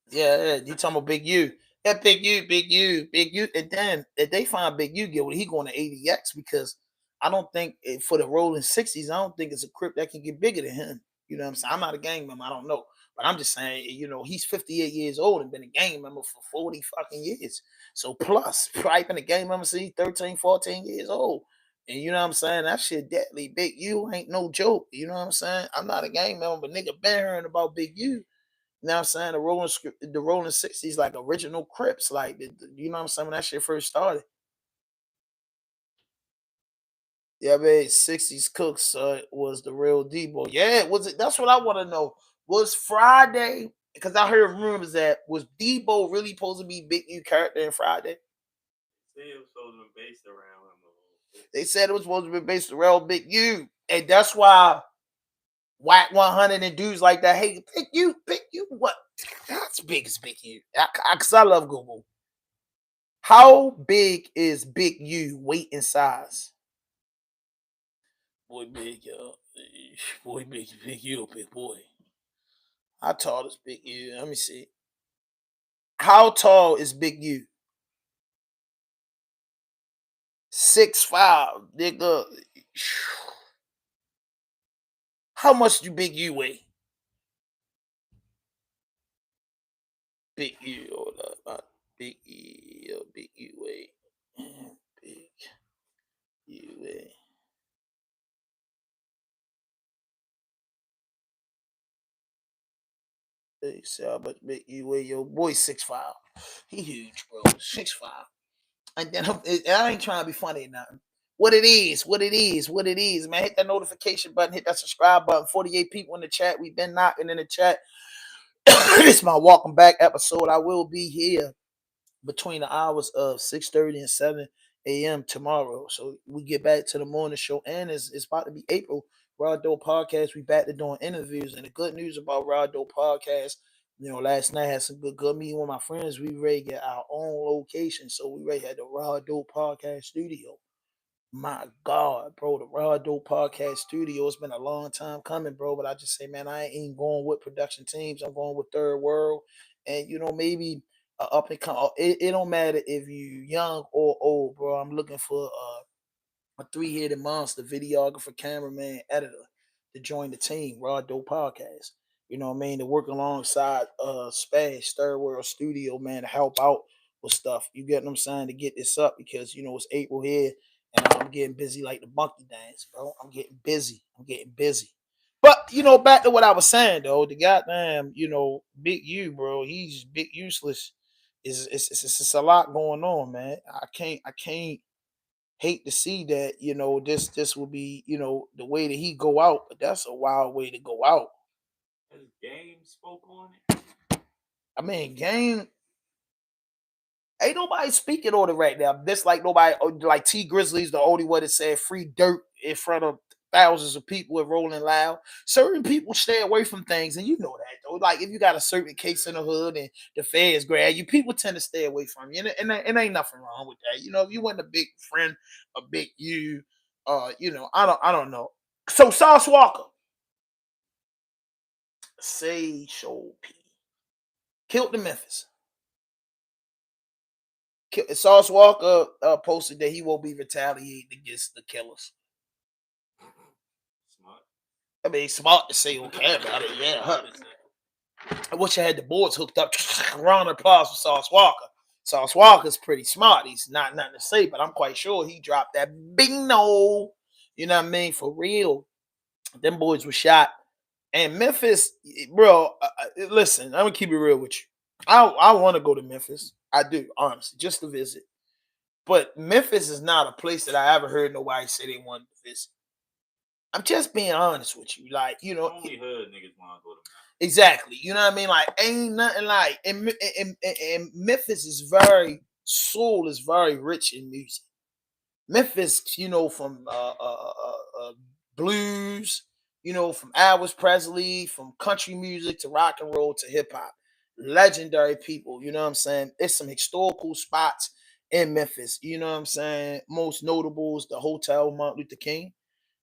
Yeah, you talking about Big U. Yeah, Big U. And then if they find Big U guilty, he going to ADX because I don't think for the rolling 60s, I don't think it's a crip that can get bigger than him. You know what I'm saying? I'm not a gang member. I don't know. But I'm just saying, he's 58 years old and been a gang member for 40 fucking years. So plus, probably been a gang member since he's 13, 14 years old. And you know what I'm saying? That shit deadly. Big U ain't no joke. You know what I'm saying? I'm not a gang member, but nigga been hearing about Big U. You know what I'm saying? The rolling 60s, like original Crips. Like, you know what I'm saying? When that shit first started. Yeah, man, 60s Cooks was the real Debo. Yeah, was it? That's what I want to know. Was Friday, because I heard rumors that, was Debo really supposed to be Big U character in Friday? They said it was supposed to be based around Big U. And that's why Whack 100 and dudes like that, hey, Big U, what? That's big as Big U. Because I love Google. How big is Big U weight and size? Boy, big, yo. Boy, big U, big boy. How tall is Big U? Let me see. How tall is Big U? 6'5", nigga. How much do Big U weigh? Big U, hold up. Big U, Big U weigh. Big U weigh. They say how much Big U weigh? Yo, boy, 6'5". He huge, bro. 6'5". And then I ain't trying to be funny or nothing. What it is, man. Hit that notification button, hit that subscribe button. 48 people in the chat. We've been knocking in the chat. This is my welcome back episode. I will be here between the hours of 6:30 and 7 a.m. tomorrow. So we get back to the morning show, and it's about to be April. Raw Dope Podcast. We back to doing interviews, and the good news about Raw Dope Podcast, last night I had some good meeting with my friends. We ready to get our own location, so we ready to have the Raw Dope Podcast studio. My God, bro, the Raw Dope Podcast studio. It's been a long time coming, bro. But I just say, man, I ain't going with production teams. I'm going with Third World, and maybe up and come. It don't matter if you young or old, bro. I'm looking for a three-headed monster, videographer, cameraman, editor to join the team, Raw Dope Podcast. You know what I mean? To work alongside Spash, Third World Studio, man, to help out with stuff. You get what I'm saying? To get this up because it's April here and I'm getting busy like the monkey dance, bro. I'm getting busy. But back to what I was saying though, the goddamn, Big U, bro, he's big useless. It's a lot going on, man. I can't hate to see that, this will be, the way that he go out, but that's a wild way to go out. Has Game spoke on it? I mean, Game ain't nobody speaking on it right now. This like nobody like T Grizzly's the only one that said free dirt in front of thousands of people at Rolling Loud. Certain people stay away from things, and you know that though. Like if you got a certain case in the hood and the feds grab you, people tend to stay away from you, and ain't nothing wrong with that. If you wasn't a big friend, a big you, I don't know. So Sauce Walker, say Show P killed the Memphis. Sauce Walker posted that he won't be retaliating against the killers. Smart. I mean, smart to say okay about it. Yeah, huh? I wish I had the boards hooked up. Round of applause for Sauce Walker. Sauce Walker's pretty smart. He's not nothing to say, but I'm quite sure he dropped that big no. You know what I mean? For real. Them boys were shot. And Memphis, bro, listen, I'm going to keep it real with you. I want to go to Memphis. I do, honestly, just to visit. But Memphis is not a place that I ever heard nobody say they wanted to visit. I'm just being honest with you. Like, I only heard niggas want to go to Memphis. Exactly. You know what I mean? Like, ain't nothing like, and Memphis is very, soul is very rich in music. Memphis, from blues, from Elvis Presley, from country music to rock and roll to hip hop. Legendary people, you know what I'm saying? There's some historical spots in Memphis, you know what I'm saying? Most notable is the Hotel Martin Luther King.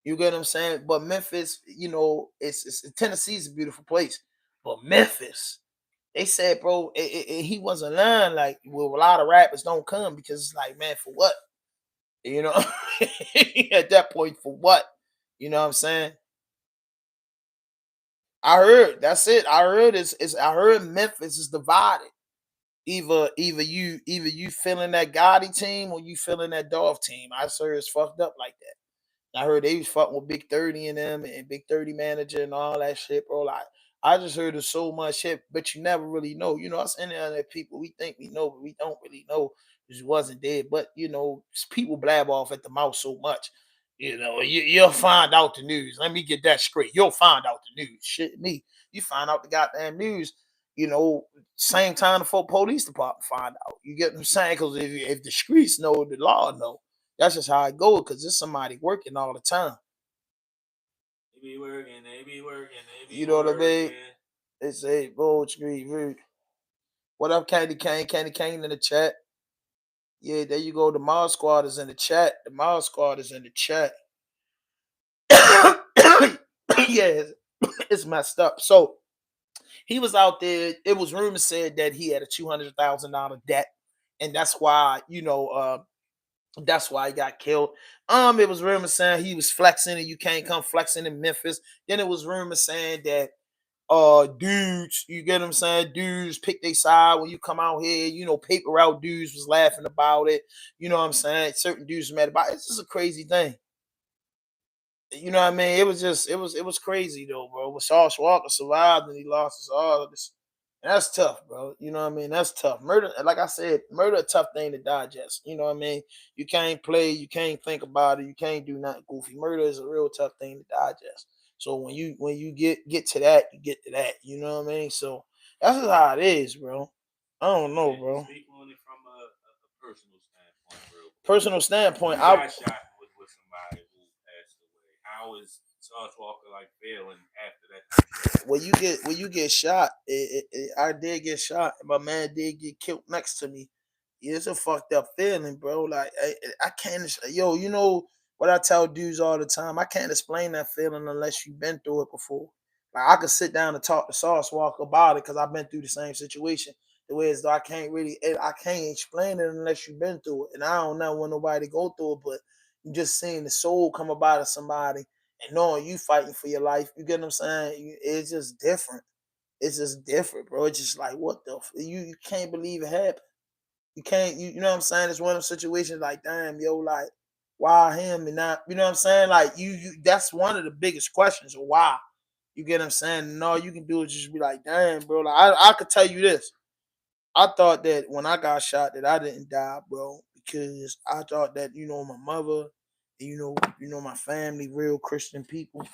You get what I'm saying? But Memphis, it's Tennessee's a beautiful place. But Memphis, they said, bro, he wasn't lying. Like, well, a lot of rappers don't come because it's like, man, for what? At that point, for what? You know what I'm saying? I heard that's it. I heard I heard Memphis is divided. Either you feeling that Gotti team or you feeling that Dolph team. I heard it's fucked up like that. I heard they was fucking with Big 30 and them and Big 30 manager and all that shit, bro. Like, I just heard of so much shit, but you never really know. Us internet people, we think we know, but we don't really know because wasn't there. But, people blab off at the mouth so much. You'll find out the news. Let me get that straight. You'll find out the news. Shit, me. You find out the goddamn news, same time the police department find out. You get what I'm saying? Because if the streets know, the law know. That's just how I go because there's somebody working all the time. They be working. You know what I mean? They say, Bull Street Root. What up, Candy Cane? Candy Cane in the chat. Yeah, there you go. The Mod Squad is in the chat. The Mod Squad is in the chat. Yeah, it's messed up. So he was out there. It was rumors said that he had a $200,000 debt, and that's why that's why he got killed. It was rumors saying he was flexing, and you can't come flexing in Memphis. Then it was rumors saying that dudes, you get what I'm saying? Dudes pick their side when you come out here. Paper route dudes was laughing about it. You know what I'm saying? Certain dudes mad about it. It's just a crazy thing. You know what I mean? It was crazy though, bro. But Sauce Walker survived and he lost his all. That's tough, bro. You know what I mean? That's tough. Murder, like I said, murder a tough thing to digest. You know what I mean? You can't play, you can't think about it, you can't do nothing goofy. Murder is a real tough thing to digest. So when you get to that, you get to that. You know what I mean? So that's just how it is, bro. I don't know, bro. Speak on it from a personal standpoint, bro. Personal standpoint, I got shot with somebody who passed away. How is Sauce Walker like feeling after that? When you get shot, I did get shot. My man did get killed next to me. Yeah, it's a fucked up feeling, bro. Like I can't. Yo, you know what I tell dudes all the time? I can't explain that feeling unless you've been through it before. Like I could sit down and talk to Sauce Walker about it because I've been through the same situation. The way is though I can't explain it unless you've been through it. And I don't know when nobody go through it, but you just seeing the soul come about of somebody and knowing you fighting for your life. You get what I'm saying? It's just different. It's just different, bro. It's just like what the you can't believe it happened. You can't, you know what I'm saying? It's one of those situations like, damn, yo, like, why him and not, you know what I'm saying? Like, you that's one of the biggest questions, why? You get what I'm saying? And all you can do is just be like, damn, bro. Like, I could tell you this. I thought that when I got shot that I didn't die, bro, because I thought that, my mother, my family, real Christian people.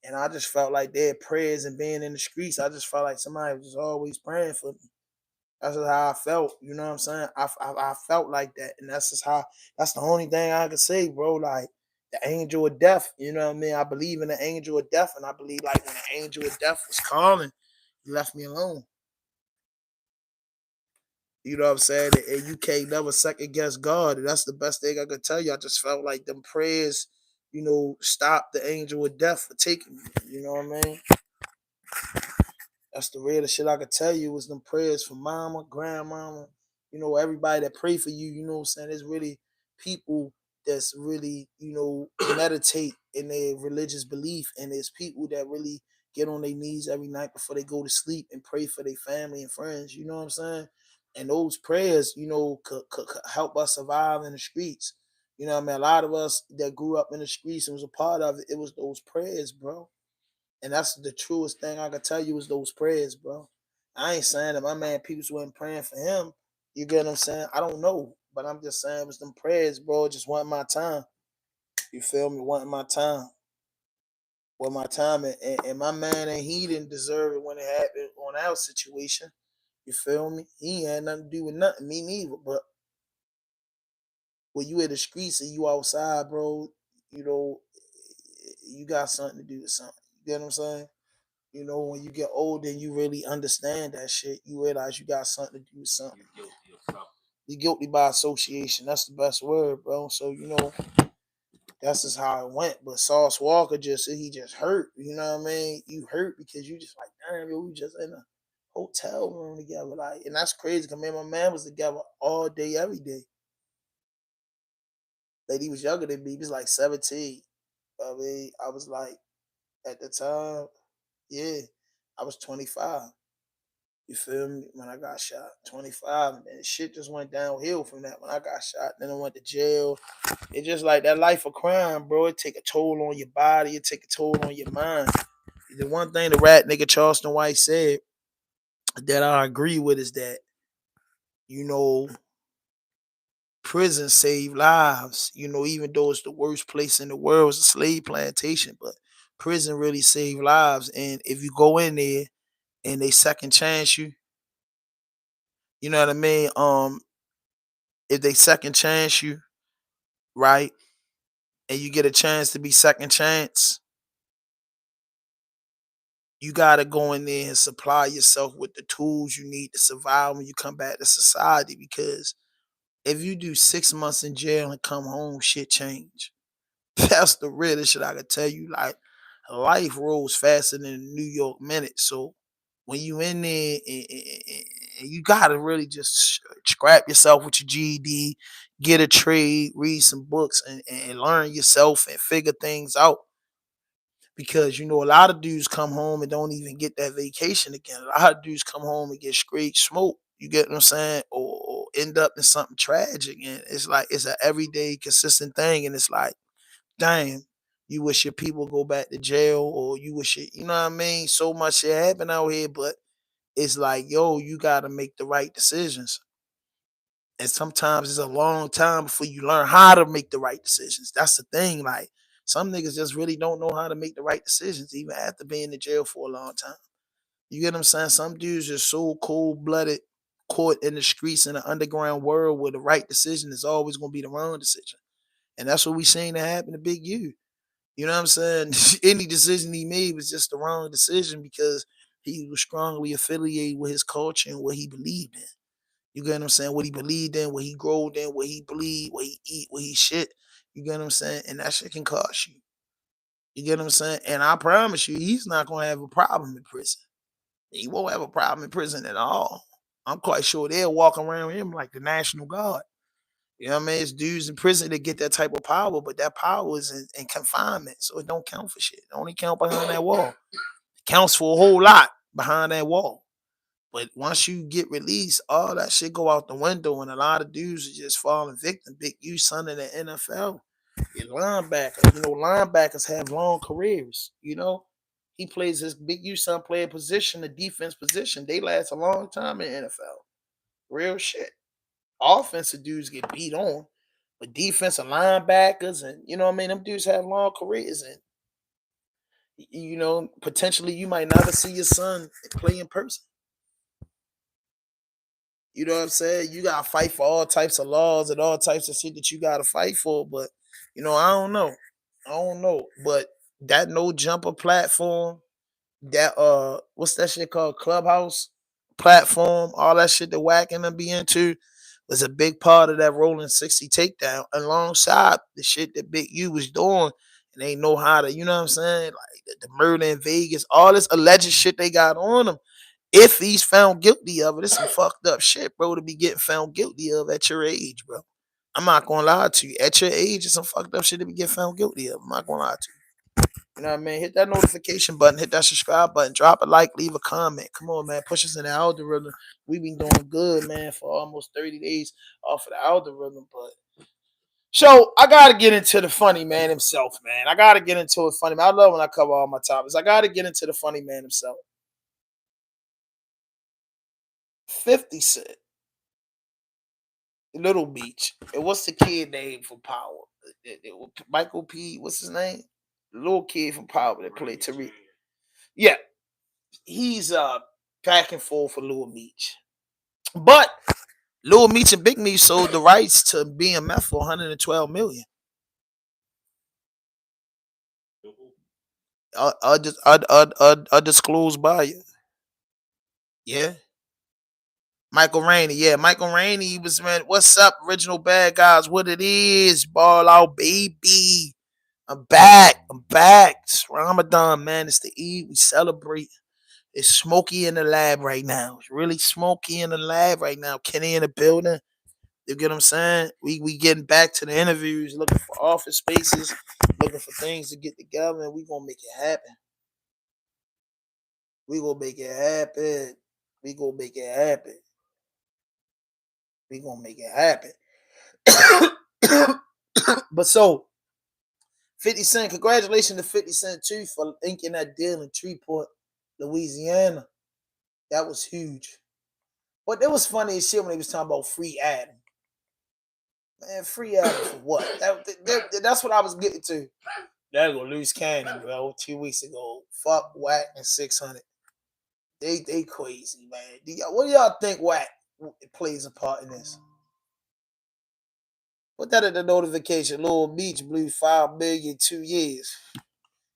And I just felt like their prayers and being in the streets, I just felt like somebody was always praying for me. That's just how I felt. You know what I'm saying? I felt like that, and that's the only thing I could say, bro. Like the angel of death. You know what I mean? I believe in the angel of death, and I believe like when the angel of death was calling, he left me alone. You know what I'm saying? And you can't never second guess God. And that's the best thing I could tell you. I just felt like them prayers, stopped the angel of death for taking me. You know what I mean? That's the realest shit I could tell you was them prayers for mama, grandmama, everybody that pray for you, you know what I'm saying? There's really people that's really, meditate in their religious belief. And there's people that really get on their knees every night before they go to sleep and pray for their family and friends. You know what I'm saying? And those prayers, could help us survive in the streets. You know what I mean? A lot of us that grew up in the streets and was a part of it, it was those prayers, bro. And that's the truest thing I can tell you is those prayers, bro. I ain't saying that my man Peoples wasn't praying for him. You get what I'm saying? I don't know. But I'm just saying it was them prayers, bro. It just wasn't my time. You feel me? Wasn't my time. Wasn't my time. And my man and he didn't deserve it when it happened on our situation. You feel me? He had nothing to do with nothing. Me neither. But when you in the streets and you outside, bro, you know, you got something to do with something. You get what I'm saying? When you get older and you really understand that shit, you realize you got something to do with something. You're guilty of something. You're guilty by association. That's the best word, bro. So, that's just how it went. But Sauce Walker he just hurt. You know what I mean? You hurt because you just like, damn, yo, we just in a hotel room together. Like, and that's crazy because me and my man was together all day, every day. Like, he was younger than me. He was like 17. I mean, I was like, at the time, yeah, I was 25. You feel me? When I got shot, 25, and then shit just went downhill from that. When I got shot, then I went to jail. It just like that life of crime, bro. It take a toll on your body. It take a toll on your mind. The one thing the rat nigga Charleston White said that I agree with is that, you know, prison save lives. Even though it's the worst place in the world, it's a slave plantation, but prison really save lives. And if you go in there and they second chance you, you know what I mean? If they second chance you, right, and you get a chance to be second chance, you gotta go in there and supply yourself with the tools you need to survive when you come back to society. Because if you do 6 months in jail and come home, shit change. That's the realest shit I could tell you. Like, life rolls faster than a New York minute. So when you in there, and you gotta really just scrap yourself with your GED, get a trade, read some books, and learn yourself and figure things out. Because a lot of dudes come home and don't even get that vacation again. A lot of dudes come home and get straight smoke. You get what I'm saying? Or end up in something tragic. And it's like it's an everyday consistent thing. And it's like, damn, you wish your people go back to jail, or you wish it, you know what I mean? So much shit happen out here, but it's like, yo, you gotta make the right decisions. And sometimes it's a long time before you learn how to make the right decisions. That's the thing. Like, some niggas just really don't know how to make the right decisions, even after being in jail for a long time. You get what I'm saying? Some dudes are so cold blooded, caught in the streets in the underground world where the right decision is always gonna be the wrong decision. And that's what we seen that happen to Big U. You know what I'm saying? Any decision he made was just the wrong decision because he was strongly affiliated with his culture and what he believed in. You get what I'm saying? What he believed in, what he growed in, what he believed, what he eat, what he shit. You get what I'm saying? And that shit can cost you. You get what I'm saying? And I promise you, he's not gonna have a problem in prison. He won't have a problem in prison at all. I'm quite sure they'll walk around him like the National Guard. You know what I mean? It's dudes in prison that get that type of power, but that power is in confinement, so it don't count for shit. It only count behind that wall. It counts for a whole lot behind that wall. But once you get released, all that shit go out the window, and a lot of dudes are just falling victim. Big U son in the NFL, your linebacker. Linebackers have long careers. He plays his Big U son play a position, a defense position. They last a long time in the NFL. Real shit. Offensive dudes get beat on, but defensive linebackers and them dudes have long careers, and potentially you might never see your son play in person. You know what I'm saying? You gotta fight for all types of laws and all types of shit that you gotta fight for, but I don't know. I don't know. But that no jumper platform, that what's that shit called? Clubhouse platform, all that shit that whacking them be into was a big part of that rolling 60 takedown alongside the shit that Big U was doing. And they know how to, you know what I'm saying? Like the murder in Vegas, all this alleged shit they got on him. If he's found guilty of it, it's some fucked up shit, bro, to be getting found guilty of at your age, bro. I'm not gonna lie to you. At your age, it's some fucked up shit to be getting found guilty of. I'm not gonna lie to you. You know what I mean? Hit that notification button, hit that subscribe button, drop a like, leave a comment. Come on, man. Push us in the algorithm. We been doing good, man, for almost 30 days off of the algorithm. But so I gotta get into the funny man himself, man. I gotta get into it funny man. I love when I cover all my topics. I gotta get into the funny man himself. 50 Cent, Little Beach. And what's the kid name for Power? Michael P. What's his name? The little kid from Power that played Tariq. Yeah, he's back and forth for Little Meech. But Little Meech and Big Meech sold the rights to BMF for 112 million. Undisclosed buyer. Yeah. Michael Rainey. Yeah, Michael Rainey was, man. What's up, original bad guys? What it is, ball out, baby. I'm back. I'm back. It's Ramadan, man. It's the Eid. We celebrate. It's smoky in the lab right now. It's really smoky in the lab right now. Kenny in the building. You get what I'm saying? We getting back to the interviews, looking for office spaces, looking for things to get together, and we gonna make it happen. We gonna make it happen. We gonna make it happen. We gonna make it happen. But so 50 Cent, congratulations to 50 Cent too for inking that deal in Shreveport, Louisiana. That was huge. But it was funny as shit when they was talking about free Adam. Man, free Adam for what? That's what I was getting to. They're gonna lose Cannon, bro. 2 weeks ago. Fuck Wack and 600. They crazy, man. What do y'all think Wack plays a part in this? Put that in the notification. Lil Beach blew 5 million in 2 years.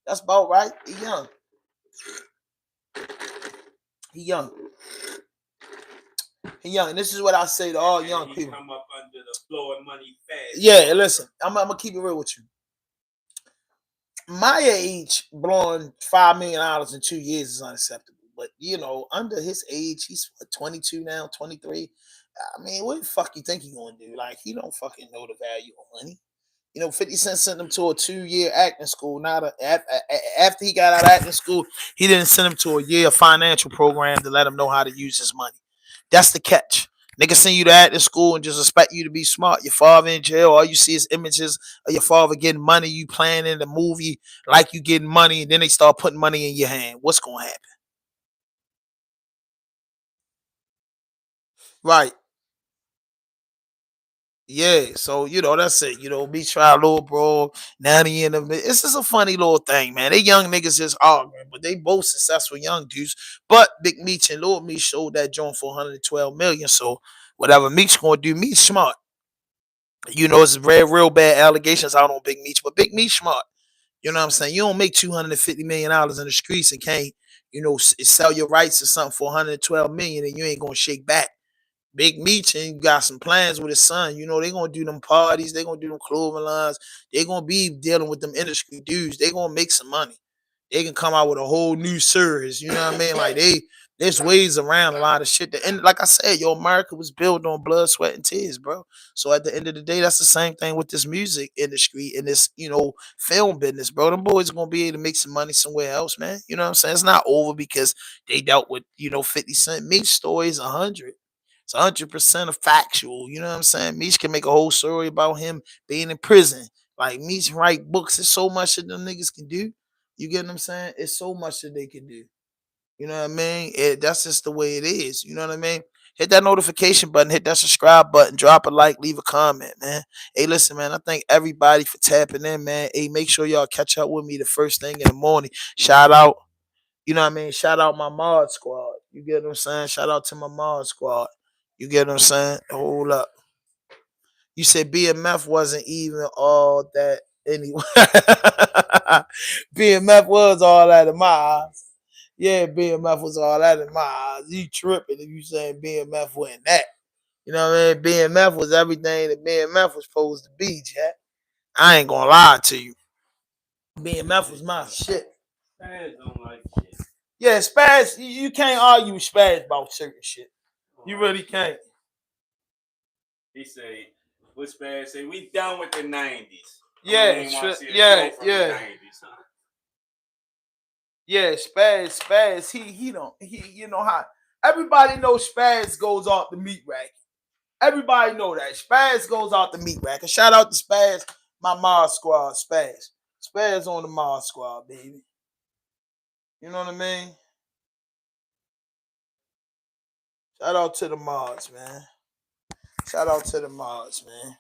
That's about right. He young. He young. He young. And this is what I say to all young people. Come up under the blowing money fast. Yeah, listen, I'm gonna keep it real with you. My age, blowing $5 million in 2 years is unacceptable. But under his age, he's 22 now, 23. I mean, what the fuck you think he gonna do? Like, he don't fucking know the value of money. 50 Cent sent him to a 2-year acting school. After he got out of acting school, he didn't send him to a year financial program to let him know how to use his money. That's the catch. Niggas send you to acting school and just expect you to be smart. Your father in jail, all you see is images of your father getting money. You playing in the movie like you getting money, and then they start putting money in your hand. What's gonna happen? Right. Yeah, so that's it. Me try little bro, Nanny and them. It's just a funny little thing, man. They young niggas just arguing, but they both successful young dudes. But Big Meech and Lil Meech showed that joint for 112 million. So whatever Meech gonna do, Meech smart. It's real bad allegations out on Big Meech, but Big Meech smart. You know what I'm saying? You don't make $250 million in the streets and can't, sell your rights to something for 112 million and you ain't gonna shake back. Big Meech and got some plans with his son. They gonna do them parties. They gonna do them clothing lines. They gonna be dealing with them industry dudes. They gonna make some money. They can come out with a whole new series. You know what I mean? Like there's ways around a lot of shit. And like I said, America was built on blood, sweat, and tears, bro. So at the end of the day, that's the same thing with this music industry and this, film business, bro. Them boys gonna be able to make some money somewhere else, man. You know what I'm saying? It's not over because they dealt with, 50 Cent. Meech story is 100. It's 100% of factual. You know what I'm saying? Meech can make a whole story about him being in prison. Like Meech write books. There's so much that them niggas can do. You get what I'm saying? It's so much that they can do. You know what I mean? That's just the way it is. You know what I mean? Hit that notification button, hit that subscribe button, drop a like, leave a comment, man. Hey, listen, man, I thank everybody for tapping in, man. Hey, make sure y'all catch up with me the first thing in the morning. Shout out, Shout out my mod squad. You get what I'm saying? Shout out to my mod squad. You get what I'm saying? Hold up. You said BMF wasn't even all that anyway. BMF was all that in my eyes. Yeah, BMF was all that in my eyes. You tripping if you saying BMF wasn't that. You know what I mean? BMF was everything that BMF was supposed to be, Jack. I ain't gonna lie to you. BMF was my shit. Spaz don't like shit. Yeah, Spaz, you can't argue with Spaz about certain shit. You really can't. He say, what Spaz say? We done with the 90s. Yeah, yeah. Yeah, Spaz, he don't, you know how, everybody knows Spaz goes off the meat rack. Everybody know that. Spaz goes off the meat rack. And shout out to Spaz, my mod squad, Spaz. Spaz on the mod squad, baby. You know what I mean? Shout out to the mods, man. Shout out to the mods, man.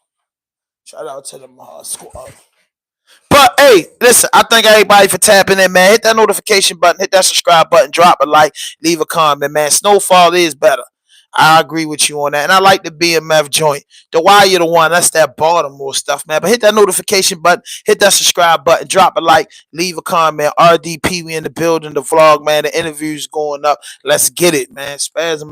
Shout out to the mod squad. But hey, listen, I thank everybody for tapping in, man. Hit that notification button, hit that subscribe button, drop a like, leave a comment, man. Snowfall is better. I agree with you on that. And I like the BMF joint. The Why You the One, that's that Baltimore stuff, man. But hit that notification button, hit that subscribe button, drop a like, leave a comment. RDP, we in the building, the vlog, man. The interview's going up. Let's get it, man. Spasm.